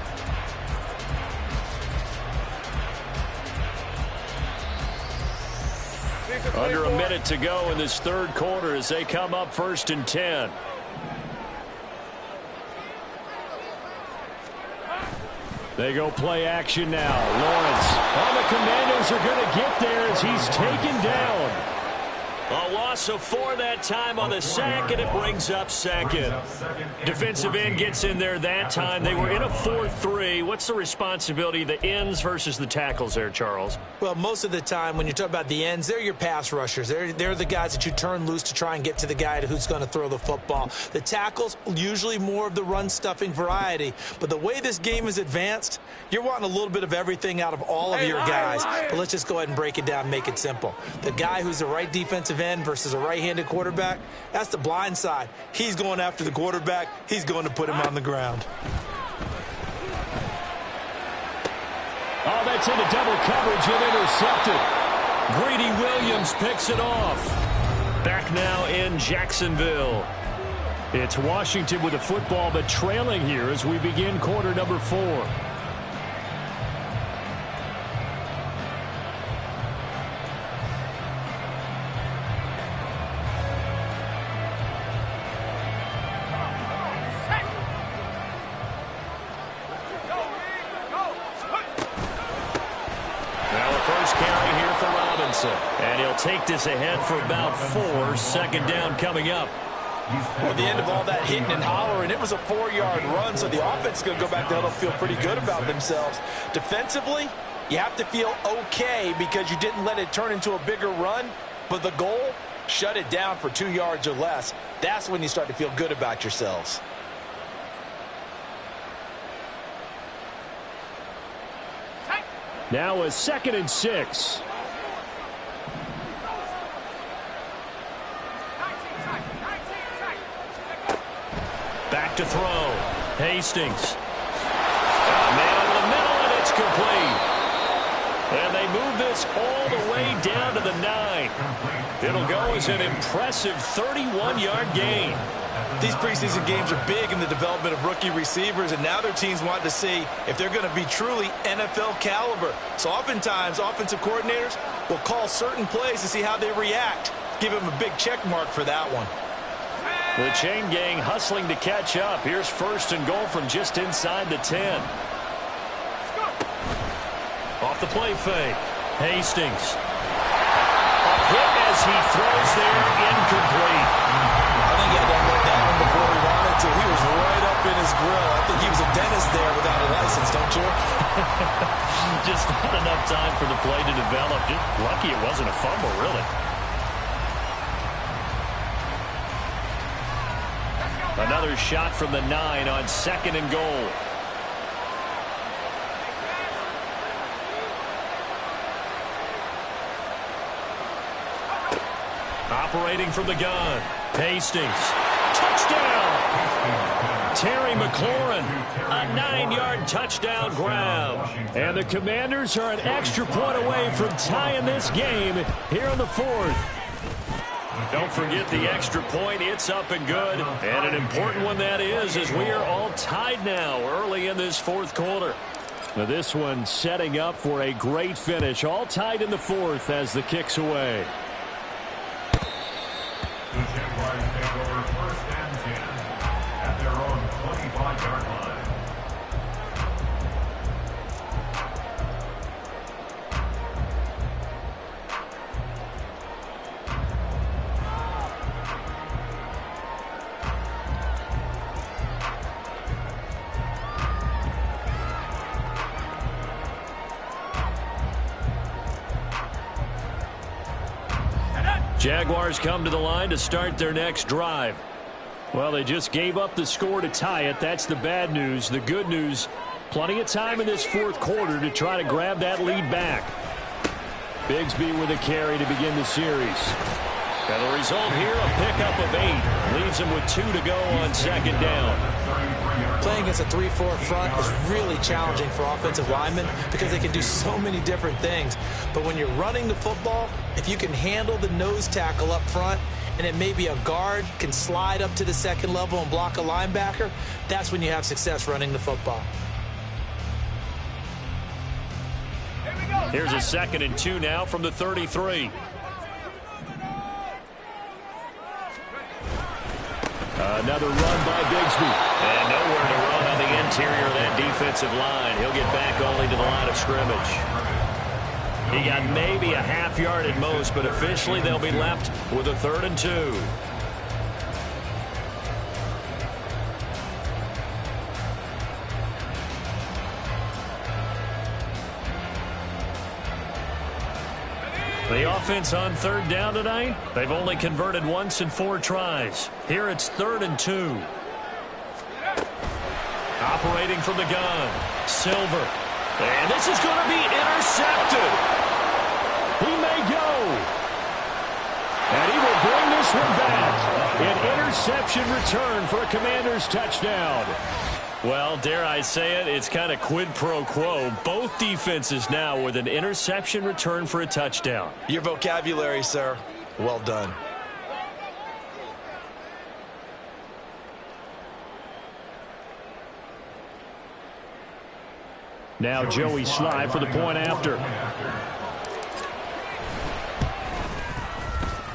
Under a minute to go in this 3rd quarter as they come up 1st and 10. They go play action now. Lawrence. Oh, the Commanders are going to get there as he's taken down. A loss of 4 that time on the sack, and it brings up 2nd. Defensive end gets in there that time. They were in a 4-3. What's the responsibility of the ends versus the tackles there, Charles? Well, most of the time when you talk about the ends, they're your pass rushers. They're the guys that you turn loose to try and get to the guy who's going to throw the football. The tackles, usually more of the run-stuffing variety. But the way this game is advanced, you're wanting a little bit of everything out of all of your guys. But let's just go ahead and break it down and make it simple. The guy who's the right defensive end versus a right-handed quarterback, that's the blind side. He's going after the quarterback. He's going to put him on the ground. Oh, that's into double coverage and intercepted. Greedy Williams picks it off. Back now in Jacksonville. It's Washington with the football, but trailing here as we begin quarter number 4. And he'll take this ahead for about 4. 2nd down coming up. Well, at the end of all that hitting and hollering, it was a 4-yard run, so the offense is going to go back there and feel pretty good about themselves. Defensively, you have to feel okay because you didn't let it turn into a bigger run, but the goal, shut it down for 2 yards or less. That's when you start to feel good about yourselves. Now a 2nd and 6. Back to throw. Hastings. Man over the middle, and it's complete. And they move this all the way down to the 9. It'll go as an impressive 31-yard gain. These preseason games are big in the development of rookie receivers, and now their teams want to see if they're going to be truly NFL caliber. So oftentimes, offensive coordinators will call certain plays to see how they react. Give them a big check mark for that one. The chain gang hustling to catch up. Here's first and goal from just inside the 10. Off the play fake. Hastings. A hit as he throws there, incomplete. I think he had to unload that one before he wanted to. He was right up in his grill. I think he was a dentist there without a license, don't you? Just not enough time for the play to develop. Just lucky it wasn't a fumble, really. Another shot from the 9 on second and goal. Operating from the gun. Hastings. Touchdown! Terry McLaurin. A 9-yard touchdown grab. And the Commanders are an extra point away from tying this game here in the 4th. Don't forget the extra point. It's up and good. And an important one that is, as we are all tied now early in this 4th quarter. Now this one setting up for a great finish. All tied in the 4th as the kick's away. The Jaguars take over first and 10 at their own 25-yard line. Jaguars come to the line to start their next drive. Well, they just gave up the score to tie it. That's the bad news. The good news, plenty of time in this 4th quarter to try to grab that lead back. Bigsby with a carry to begin the series. And the result here, a pickup of 8. Leaves them with 2 to go on second down. Playing against a 3-4 front is really challenging for offensive linemen because they can do so many different things. But when you're running the football, if you can handle the nose tackle up front, and it may be a guard can slide up to the second level and block a linebacker, that's when you have success running the football. Here's a 2nd and 2 now from the 33. Another run by Bigsby. And nowhere to run on the interior of that defensive line. He'll get back only to the line of scrimmage. He got maybe a half yard at most, but officially they'll be left with a 3rd and 2. The offense on 3rd down tonight, they've only converted once in 4 tries. Here it's 3rd and 2. Operating from the gun, Silver. And this is going to be intercepted. He may go. And he will bring this one back. An interception return for a Commanders touchdown. Well, dare I say it, it's kind of quid pro quo. Both defenses now with an interception return for a touchdown. Your vocabulary, sir. Well done. Now Joey Sly for the point after.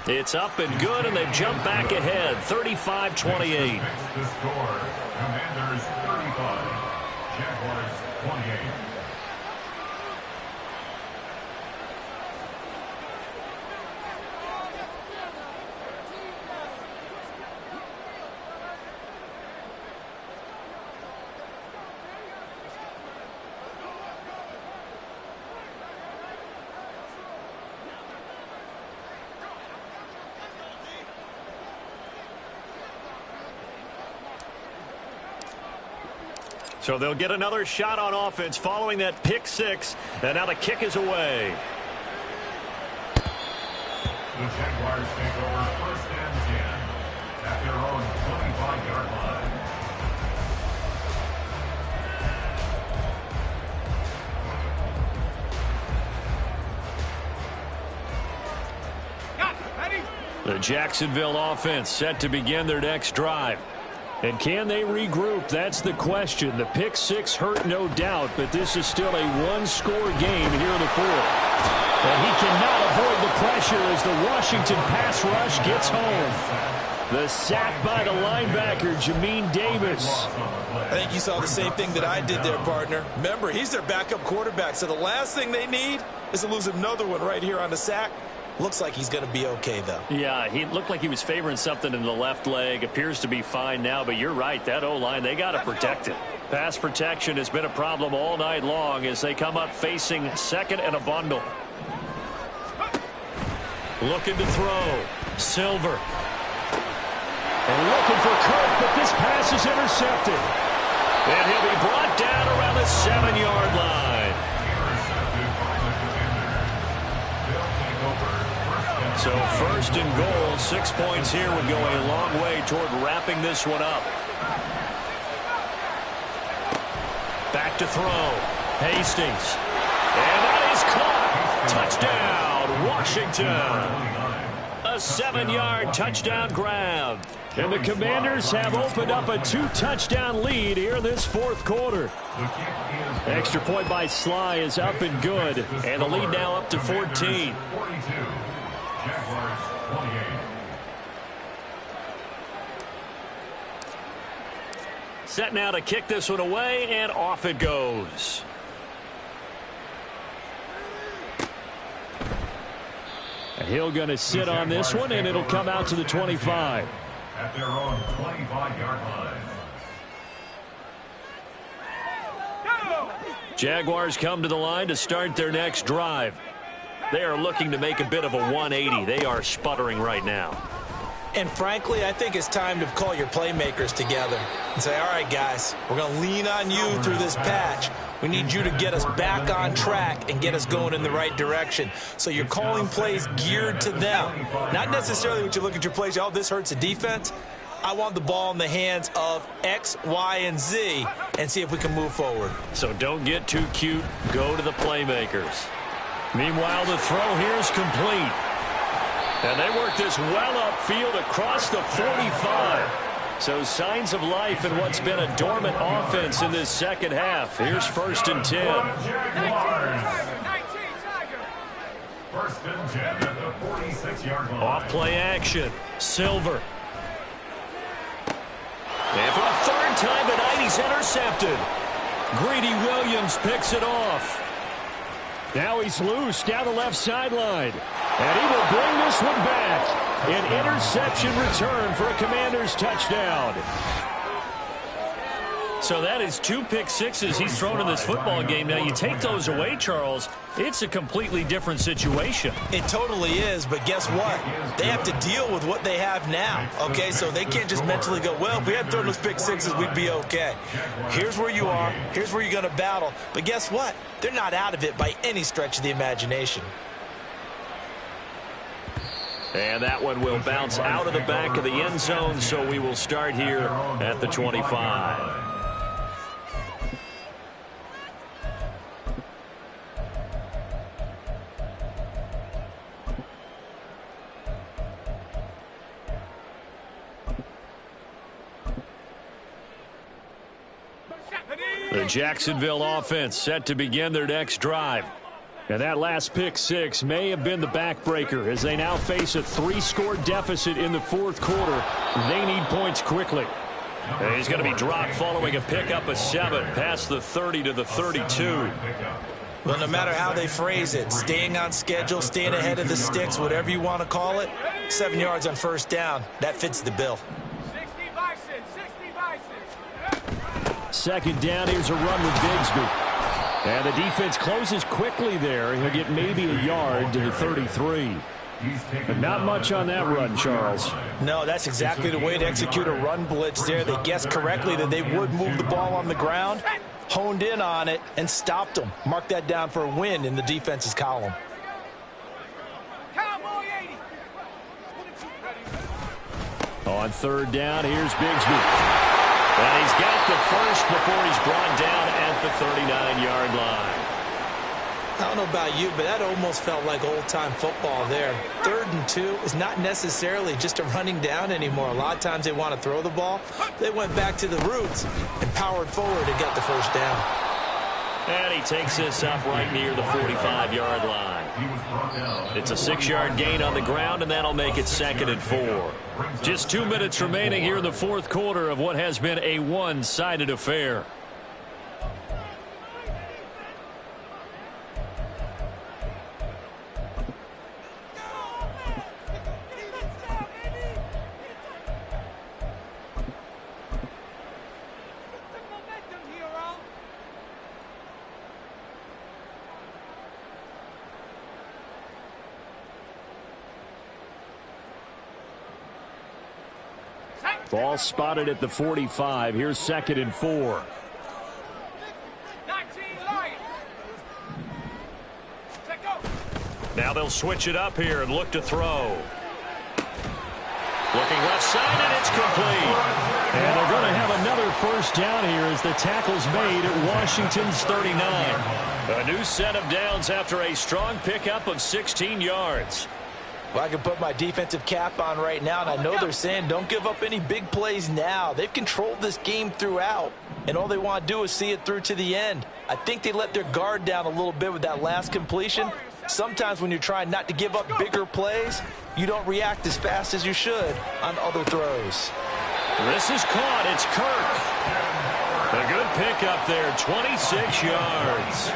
It's up and good, and they've jumped back ahead, 35-28. The score, Commanders 35, Jaguars 28. So they'll get another shot on offense following that pick 6, and now the kick is away. The Jaguars take over first and 10 at their own 25-yard line. The Jacksonville offense set to begin their next drive. And can they regroup? That's the question. The pick 6 hurt, no doubt, but this is still a one-score game here in the 4th. And he cannot avoid the pressure as the Washington pass rush gets home. The sack by the linebacker, Jamin Davis. I think you saw the same thing that I did there, partner. Remember, he's their backup quarterback, so the last thing they need is to lose another one right here on the sack. Looks like he's going to be okay, though. Yeah, he looked like he was favoring something in the left leg. Appears to be fine now, but you're right. That O-line, they got to protect it. Pass protection has been a problem all night long as they come up facing second and a bundle. Looking to throw. Silver. And looking for Kirk, but this pass is intercepted. And he'll be brought down around the 7-yard line. So first and goal, 6 points here would go a long way toward wrapping this one up. Back to throw. Hastings. And that is caught. Touchdown, Washington. A 7-yard touchdown grab. And the Commanders have opened up a 2-touchdown lead here in this fourth quarter. Extra point by Sly is up and good. And the lead now up to 14. Set now to kick this one away, and off it goes. Hill going to sit on this one, and it'll come out to the 25. At their own 25-yard line. Jaguars come to the line to start their next drive. They are looking to make a bit of a 180. They are sputtering right now. And frankly, I think it's time to call your playmakers together and say, all right, guys, we're going to lean on you through this patch. We need you to get us back on track and get us going in the right direction. So you're calling plays geared to them. Not necessarily when you look at your plays, oh, this hurts the defense. I want the ball in the hands of X, Y, and Z and see if we can move forward. So don't get too cute. Go to the playmakers. Meanwhile, the throw here is complete. And they work this well upfield across the 45. So signs of life in what's been a dormant offense in this second half. Here's first and 10. First and 10 at the 46-yard line. Off play action. Silver. And for the third time tonight, he's intercepted. Greedy Williams picks it off. Now he's loose down the left sideline. And he will bring this one back. An interception return for a Commanders touchdown. So that is 2 pick sixes he's thrown in this football game. Now you take those away, Charles, it's a completely different situation. It totally is, but guess what? They have to deal with what they have now, okay? So they can't just mentally go, well, if we had thrown those pick sixes, we'd be okay. Here's where you are. Here's where you're going to battle. But guess what? They're not out of it by any stretch of the imagination. And that one will bounce out of the back of the end zone, so we will start here at the 25. The Jacksonville offense set to begin their next drive. And that last pick six may have been the backbreaker as they now face a 3-score deficit in the fourth quarter. They need points quickly. And he's going to be dropped following a pickup of 7 past the 30 to the 32. Well, no matter how they phrase it, staying on schedule, staying ahead of the sticks, whatever you want to call it, 7 yards on first down, that fits the bill. 60 bison. Second down, here's a run with Bigsby. And the defense closes quickly there. He'll get maybe a yard to the 33. But not much on that run, Charles. No, that's exactly the way to execute a run blitz there. They guessed correctly that they would move the ball on the ground, honed in on it, and stopped them. Mark that down for a win in the defense's column. Cowboy 80. On third down, here's Bigsby. And he's got the first before he's brought down at the 39-yard line. I don't know about you, but that almost felt like old-time football there. 3rd and 2 is not necessarily just a running down anymore. A lot of times they want to throw the ball. They went back to the roots and powered forward and got the first down. And he takes this up right near the 45-yard line. He was brought down. It's a 6-yard gain on the ground, and that'll make it 2nd and 4. Just 2 minutes remaining here in the fourth quarter of what has been a one-sided affair. Ball spotted at the 45. Here's 2nd and 4. Now they'll switch it up here and look to throw. Looking left side, and it's complete. And they're going to have another first down here as the tackle's made at Washington's 39. A new set of downs after a strong pickup of 16 yards. Well, I can put my defensive cap on right now, and I know they're saying don't give up any big plays now. They've controlled this game throughout, and all they want to do is see it through to the end. I think they let their guard down a little bit with that last completion. Sometimes when you're trying not to give up bigger plays, you don't react as fast as you should on other throws. This is caught. It's Kirk. A good pickup there, 26 yards.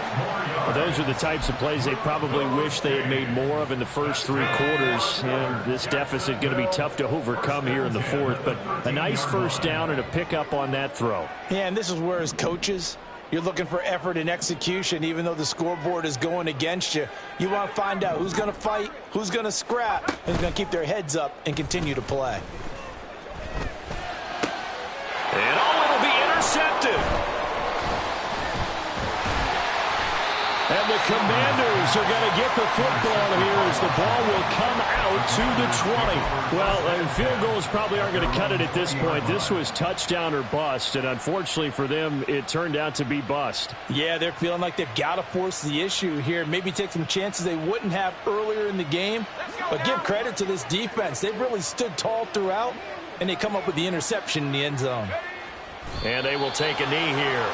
Well, those are the types of plays they probably wish they had made more of in the first 3 quarters. And this deficit going to be tough to overcome here in the fourth. But a nice first down and a pickup on that throw. Yeah, and this is where as coaches, you're looking for effort and execution. Even though the scoreboard is going against you, you want to find out who's going to fight, who's going to scrap, and who's going to keep their heads up and continue to play. And it'll be intercepted. And the Commanders are going to get the football here as the ball will come out to the 20. Well, field goals probably aren't going to cut it at this point. This was touchdown or bust, and unfortunately for them, it turned out to be bust. Yeah, they're feeling like they've got to force the issue here. Maybe take some chances they wouldn't have earlier in the game. But give credit to this defense. They've really stood tall throughout, and they come up with the interception in the end zone. And they will take a knee here.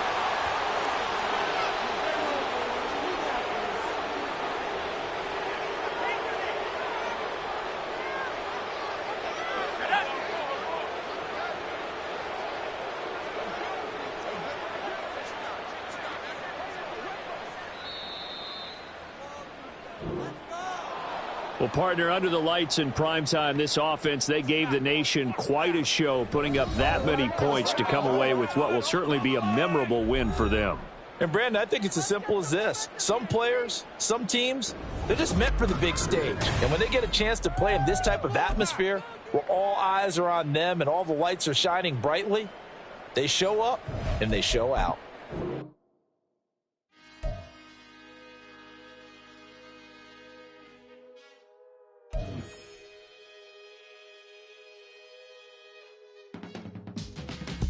Well, partner, under the lights in primetime, this offense, they gave the nation quite a show, putting up that many points to come away with what will certainly be a memorable win for them. And, Brandon, I think it's as simple as this. Some players, some teams, they're just meant for the big stage. And when they get a chance to play in this type of atmosphere, where all eyes are on them and all the lights are shining brightly, they show up and they show out.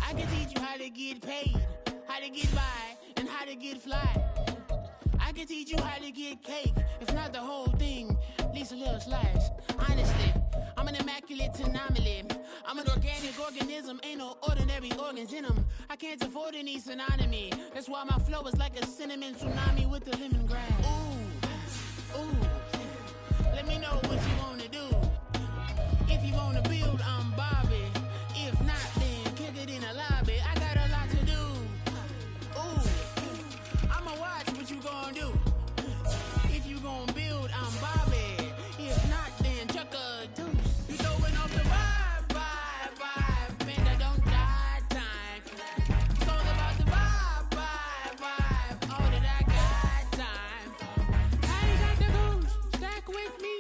I can teach you how to get paid, how to get by, and how to get fly. I can teach you how to get cake, if not the whole thing, at least a little slice. Honestly, I'm an immaculate anomaly. I'm an organic organism, ain't no ordinary organs in them. I can't afford any synonymy. That's why my flow is like a cinnamon tsunami with the lemongrass. Ooh, ooh. Let me know what you wanna do. If you wanna build, I'm Bobby. If not, then kick it in the lobby. I got a lot to do. Ooh, I'ma watch what you gonna do. If you gonna build, I'm Bobby. If not, then chuck a deuce. You throwing off the vibe. Man, I don't die time. It's all about the vibe. All that I got time. I ain't got the goose. Stack with me.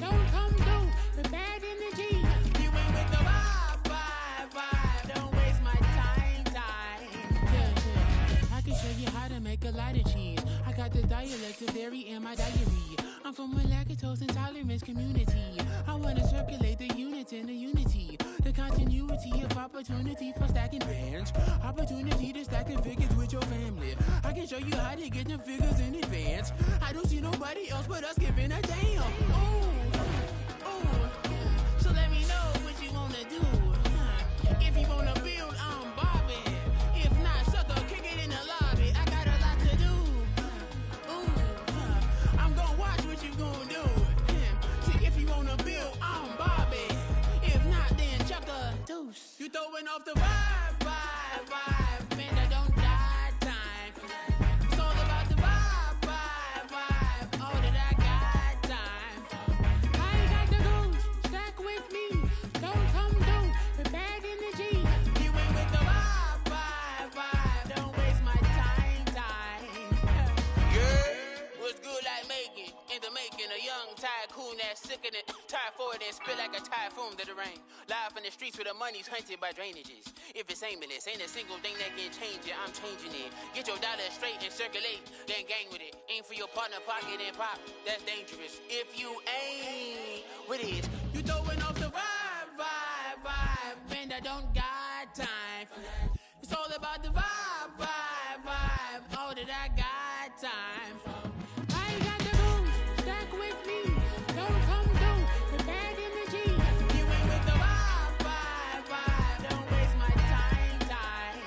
Don't come through the bad energy. You ain't with the vibe. Don't waste my time. Yeah. I can show you how to make a lot of cheese. I got the dialect of dairy in my diary. I'm from a lactose intolerance community. I want to circulate the units and the unity. The continuity of opportunity for stacking bands. Opportunity to stack the figures with your family. I can show you how to get the figures in advance. I don't see nobody else but us giving a damn. Ooh. So let me know what you want to do. If you want to build, I'm Bobby. If not, sucker, kick it in the lobby. I got a lot to do. Ooh, I'm gonna watch what you on the bill, I'm Bobby. If not, then chuck a deuce. You throwing off the vibe, vibe, vibe. Man, I don't die time. It's all about the vibe, vibe, vibe. All that I got time. I ain't got the goose, stack with me. Don't come through, the bag in the G. You ain't with the vibe, vibe, vibe. Don't waste my time, time. Yeah, what's good like making? In the making, a young tycoon that's sick in it. Tire forward and spit like a typhoon to the rain. Live in the streets where the money's hunted by drainages. If it's aimless, ain't a single thing that can change it. I'm changing it. Get your dollar straight and circulate, then gang with it. Aim for your partner, pocket and pop. That's dangerous. If you ain't with it, you throwing off the vibe, vibe, vibe. And I don't got time for that. It's all about the vibe, vibe, vibe. All that I got time for. I ain't got the booze, stack with me. Don't come through, the bag in the G. You ain't with the vibe, vibe, vibe. Don't waste my time, time.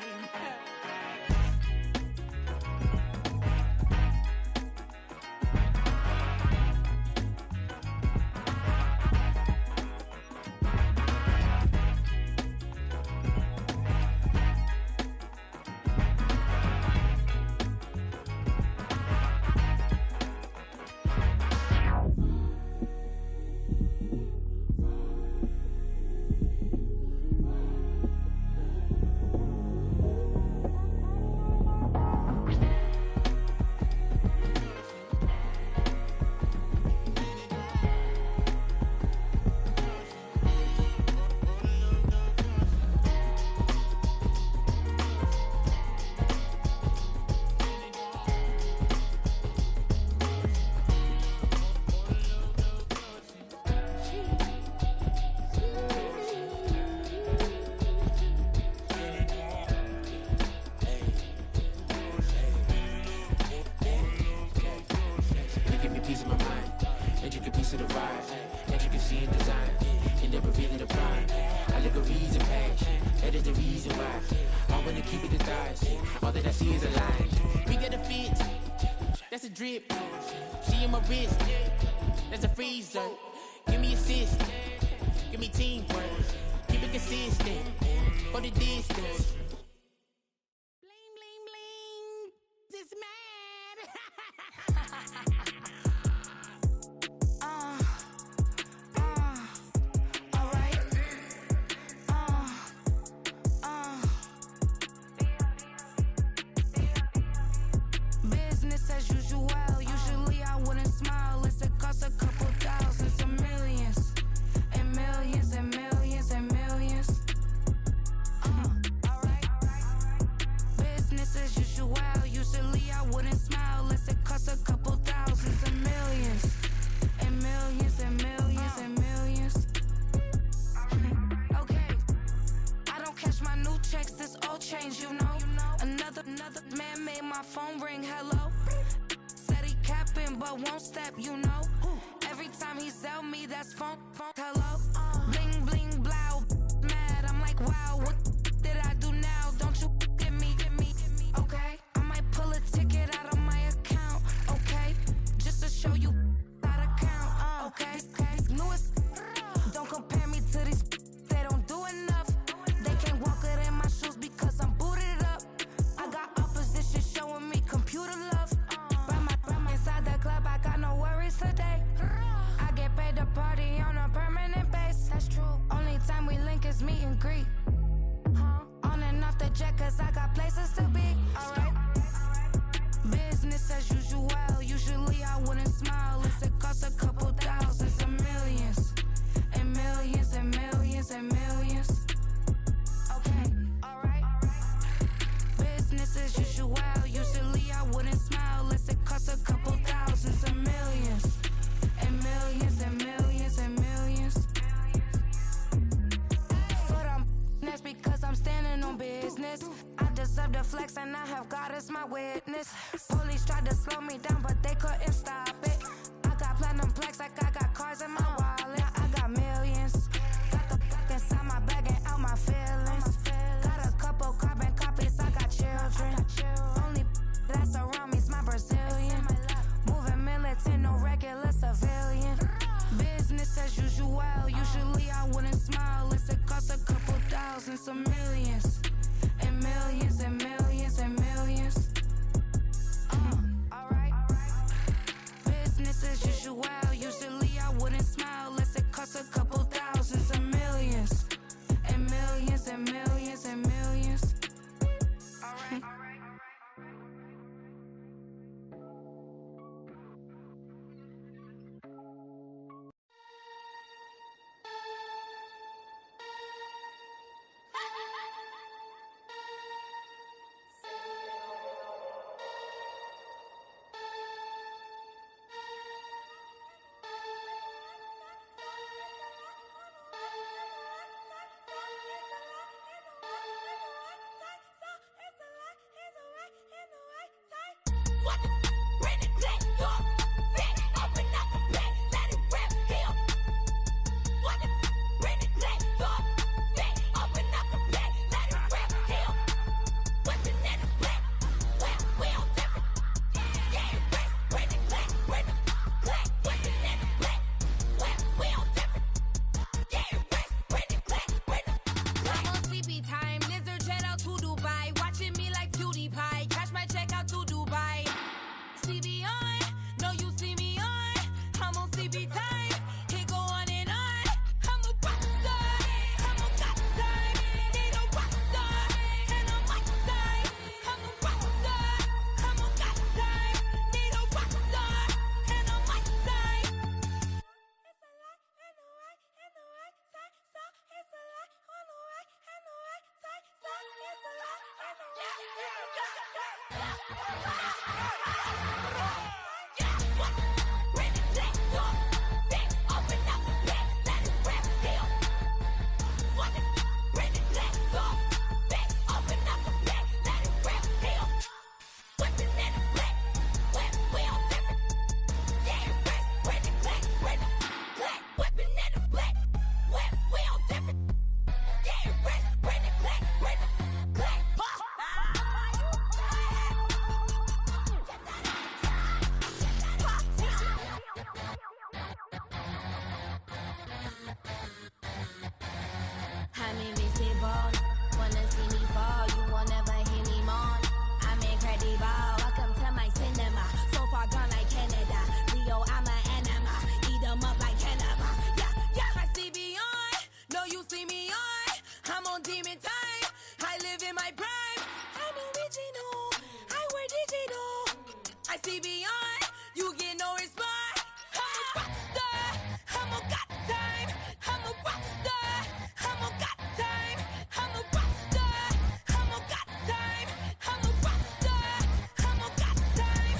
Drip, she in my wrist, that's a freezer. Give me assist, give me teamwork, keep it consistent, for the distance. Bling, bling, bling, this mad. Alright. Business as usual. Usually I wouldn't smile. It's a cost a couple thousands and millions. And millions and millions and millions. Alright. Business as usual. Usually I wouldn't smile. It's a cost a couple thousands and millions. And millions and millions and millions. Okay. I don't cash my new checks. This old change, you know. Another man made my phone ring. Hello. Capping but won't step, you know. Every time he sell me, that's phone. Hello, bling bling blow, mad. I'm like, wow, what did I do now? Don't you get me? Okay, I might pull a ticket out of my account. Okay, just to show you how to count. Okay, newest. Don't compare me to these. They don't do enough. They can't walk it in my shoes because I'm booted up. I got opposition showing me computer love. Inside the club, I got no worries today. I get paid to party on a permanent base. That's true. Only time we link is meet and greet. On and off the jet, cause I got places to be. Alright. Business as usual. Usually I wouldn't smile. It's a cost a couple thousands and millions. And millions and millions and millions. Okay, alright. Business as usual. Usually I wouldn't smile. It's a cost a couple thousands and millions. And millions and millions and millions. Foot on, that's because I'm standing on business. I deserve the flex and I have God as my witness. Police tried to slow me down but they couldn't stop it. I got platinum plaques like I got cars in my wallet. I got millions. Got the inside my bag and out my feelings. Got a couple carbon copies, I got children. Only that's around me's my Brazilian. Moving militant, no regular civilian. Business as usual. sleepy time. It go on and on. I'm a rock star. I'm a got time. Need a rock star. And a mic time. I'm a rock star. I'm a got time. Need a rock star. And a mic time. It's a lot and the right side. So it's a lot on the right and the right side. So it's a lot and the right and the right I'm invincible, wanna see me fall, you will never hear me moan. I'm incredible, welcome to my cinema. So far gone like Canada, Rio, I'm an anima. Eat 'em up like cannibal. Yeah, I see beyond, no you see me on. I'm on demon time, I live in my prime. I'm original, I wear digital. I see beyond, you get no response. I'm a rock star, I'm a got time. I'm a rock star, I'm a got time. I'm a rock star, I'm a got time. I'm a rock star, I'm a got time.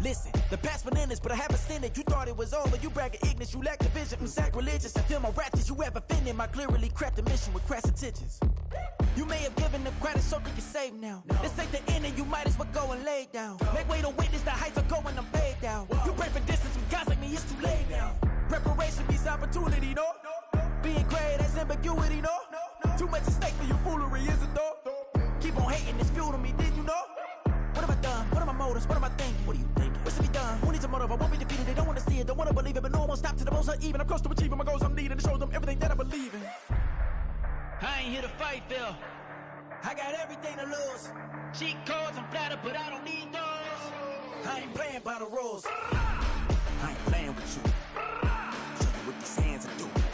Listen, the past bananas, but I haven't seen it. You thought it was over, you bragging ignorance, you lack the vision. I'm sacrilegious, I feel my raptors, you have offended my clearly crafted mission with crass intentions. You may have given them credit so they can save now. This ain't the end and you might as well go and lay down. Make way to witness the heights are going, I'm paid down. You pray for distance with guys like me, it's too late now. Preparation means opportunity, no? Being great has ambiguity, no? Too much at stake for your foolery, is it though? Keep on hating, it's fuel to me, did you know? What have I done? What are my motives? What am I thinking? What are you thinking? What's to be done? Who needs a motive? I won't be defeated. They don't want to see it, don't want to believe it, but no one will stop to the most even. I'm close to achieving my goals. I'm needing to show them everything that I believe in. I ain't here to fight, Phil. I got everything to lose. Cheat codes, I'm flattered, but I don't need those. I ain't playing by the rules. I ain't playing with you. Show you what these hands are doing.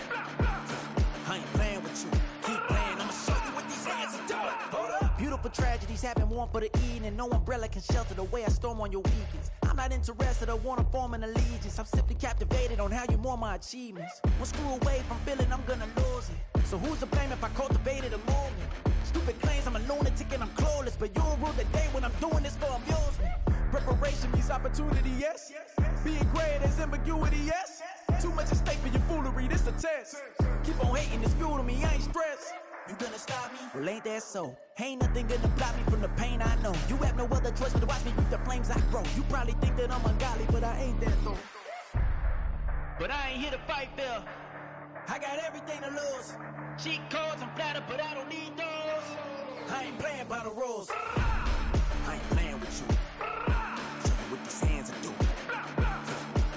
I ain't playing with you. Keep playing, I'ma show you what these hands are doing. Hold up. Beautiful tragedies happen, one for the evening. No umbrella can shelter the way I storm on your weekends. I'm not interested or wanna form an allegiance. I'm simply captivated on how you mourn my achievements. One screw away from feeling I'm gonna lose it. So who's to blame if I cultivated a movement? Stupid claims I'm a lunatic and I'm clueless, but you'll rule the day when I'm doing this for amusement. Preparation means opportunity, yes. Being great is ambiguity, yes. Too much at stake for your foolery, this a test. Keep on hating, it's fuel to me, I ain't stressed. You gonna stop me? Well, ain't that so? Ain't nothing gonna block me from the pain I know. You have no other choice but to watch me reap the flames I grow. You probably think that I'm ungodly, but I ain't that though. But I ain't here to fight, Phil. I got everything to lose. Cheat codes, I'm flattered, but I don't need those. I ain't playing by the rules. I ain't playing with you. Show you what these hands are doing.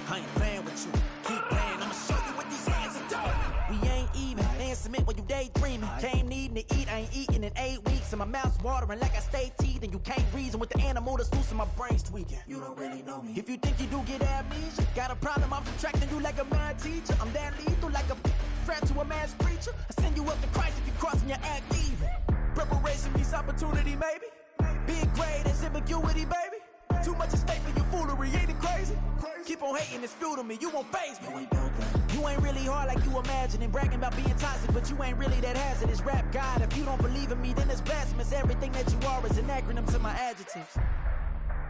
I ain't playing with you. Keep playing, I'ma show you what these hands are doing. We ain't even. They ain't submit when you daydreaming. Came needing to eat, I ain't eating in 8 weeks. And my mouth's watering like I stay teeth. And you can't reason with the animal that's loose and my brain's tweaking. You don't really know me. If you think you do get amnesia, got a problem, I'm subtracting you like a mad teacher. I'm that lethal like a threat to a mass preacher. I send you up to Christ if you crossing your act evil. Preparation means opportunity, maybe. Being great is ambiguity, baby. Too much at stake for your foolery, ain't it crazy? Keep on hating, it's fuel to me, you won't faze me. You ain't really hard like you imagining. Bragging about being toxic, but you ain't really that hazardous. Rap God, if you don't believe in me, then it's blasphemous. Everything that you are is an acronym to my adjectives.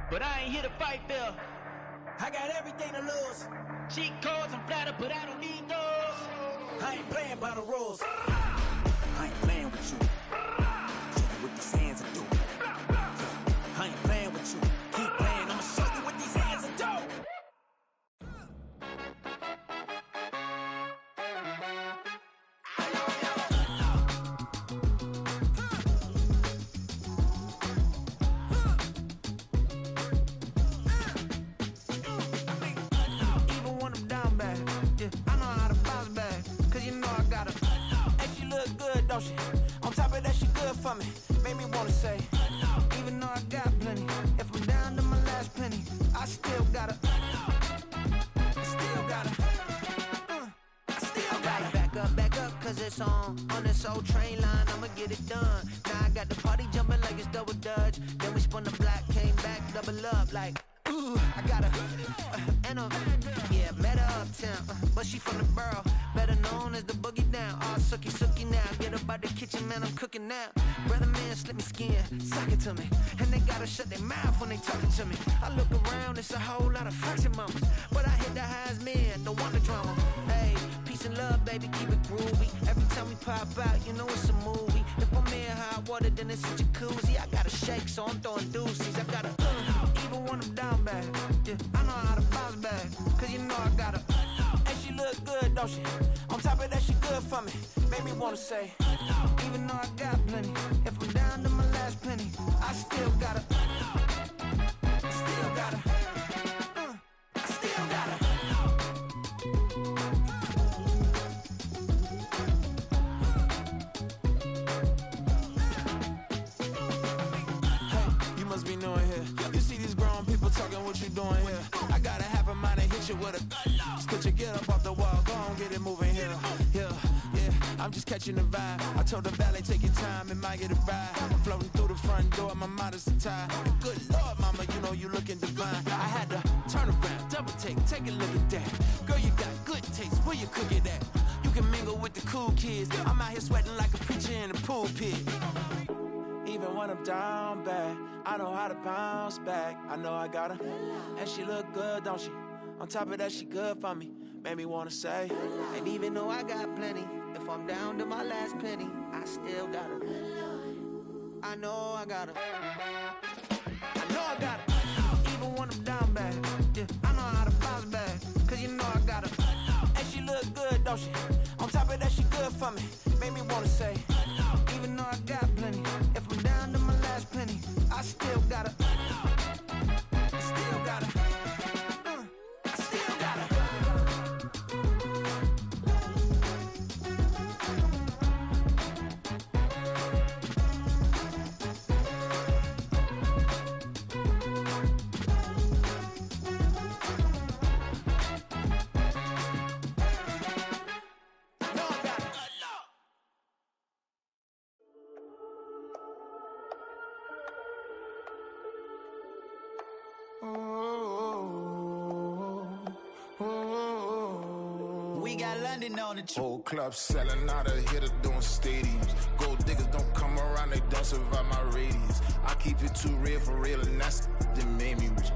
But I ain't here to fight, Phil. I got everything to lose. Cheat codes, I'm flattered, but I don't need those. I ain't playing by the rules. I ain't playing with you. Show you what these hands are doing. I ain't playing with you. Keep playing, I'ma show you what these hands are doing. me wanna say, even though I got plenty, if I'm down to my last penny, I still gotta back up, cause it's on this old train line, I'ma get it done. Now I got the party jumping like it's double dutch. Then we spun the block, came back, double up like, ooh, I got her, yeah, met her uptown, but she from the borough, better known as the boogie down. All sookie now, get up out the kitchen, man, I'm cooking now. Brother man, slip me skin, suck it to me, and they gotta shut their mouth when they talking to me. I look around, it's a whole lot of fraction mamas, but I hit the highs, man, don't want the drama. Hey, peace and love, baby, keep it groovy. Every time we pop out, you know it's a movie. If I'm in hot water, then it's a jacuzzi. I gotta shake, so I'm throwing deuces. I gotta, even when I'm down bad, yeah, I know how to bounce back, cause you know I gotta, and she look good, don't she? On top of that, she good for me. Made me wanna say, even though I got plenty, if I'm down to my last penny, I still gotta, what you doing here? I got a half a mind to hit you with a split you, get up off the wall, go on, get it moving here. Yeah, I'm just catching the vibe. I told the valet, take your time, it might get a ride. Floating through the front door, my mind is a tie. Good Lord, mama, you know you looking divine. I had to turn around, double take a look at that. Girl, you got good taste, where you cook it at? You can mingle with the cool kids. I'm out here sweating like a preacher in a pulpit. Even when I'm down bad, I know how to bounce back. I know I got her, and she look good, don't she? On top of that, she good for me. Made me wanna say, and even though I got plenty, if I'm down to my last penny, I still got her. I know I got her. I know I got her. Even when I'm down bad, yeah, I know how to bounce back, cause you know I got her. And she look good, don't she? On top of that, she good for me. Made me wanna say, even though I got plenty, if I'm down to my last penny, I still gotta, Whole club selling out of hitter doing stadiums. Gold diggers don't come around, they don't survive my radius. I keep it too real for real, and that's that made me rich.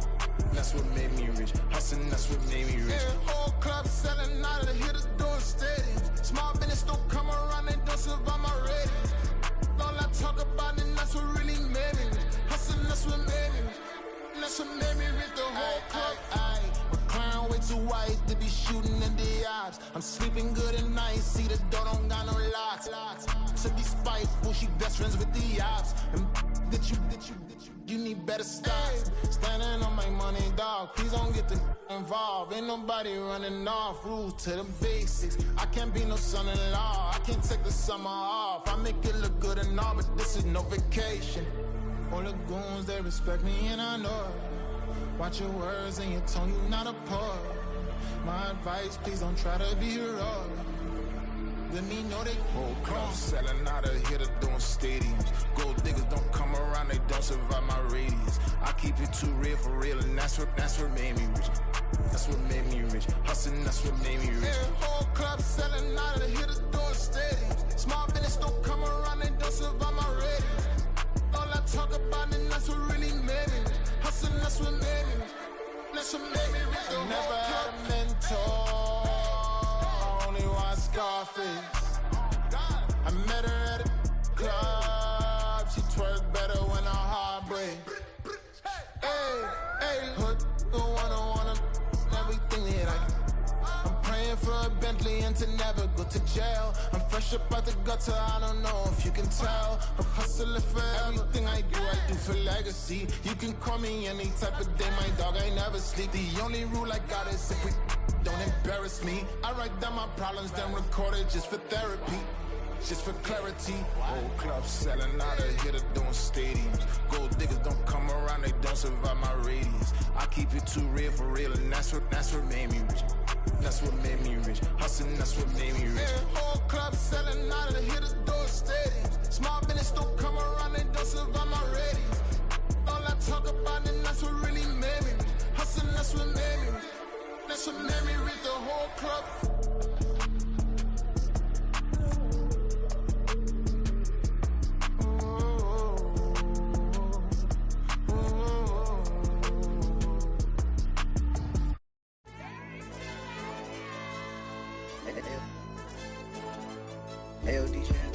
That's what made me rich. Hustling, that's what made me rich. Yeah, whole club selling out of hitters doing stadiums. Small business don't come around, they don't survive my radius. All I talk about it, that's what really made me rich. Hustling, that's what made me rich. That's what made me rich. The whole club. Clown way too white to be shooting in the eyes. I'm sleeping good at night, see the door don't got no locks. To be spiteful, she best friends with the ops. And that you need better stop. Standing on my money, dog, please don't get the involved. Ain't nobody running off, rules to the basics. I can't be no son-in-law, I can't take the summer off. I make it look good and all, but this is no vacation. All the goons, they respect me and I know it. Watch your words and your tone, you not a poet. My advice, please don't try to be heroic. Let me know they whole club selling out of hitter doing stadiums. Gold diggers don't come around, they don't survive my radius. I keep it too real for real, and that's what made me rich. That's what made me rich. Hustling, that's what made me rich. Yeah, whole club selling out of hitters doing stadiums. Small business don't come around, they don't survive my radius. All I talk about it, that's what really made me rich. Hustling, that's what made me rich. That's what made me rich. I never had a mentor. I only watch Scarface. I met her at a club. She twerk better when her heart breaks. Hey, hood, the wanna everything that I'm praying for a Bentley and to never go to jail. I'm fresh up out the gutter, I don't know if you can tell. I'm hustling for everything I do for legacy. You can call me any type of day, my dog, I never sleep. The only rule I got is if we don't embarrass me. I write down my problems, then record it just for therapy. Just for clarity, whole club selling out of here to doing stadiums. Gold diggers don't come around, they don't survive my radius. I keep it too real for real, and that's what made me rich. That's what made me rich. Hustling, that's what made me rich. Yeah, whole club selling out of here to doing stadiums. Small business don't come around, they don't survive my radius. All I talk about, and that's what really made me rich. Hustling, that's what made me rich. That's what made me rich. The whole club. AOD champ.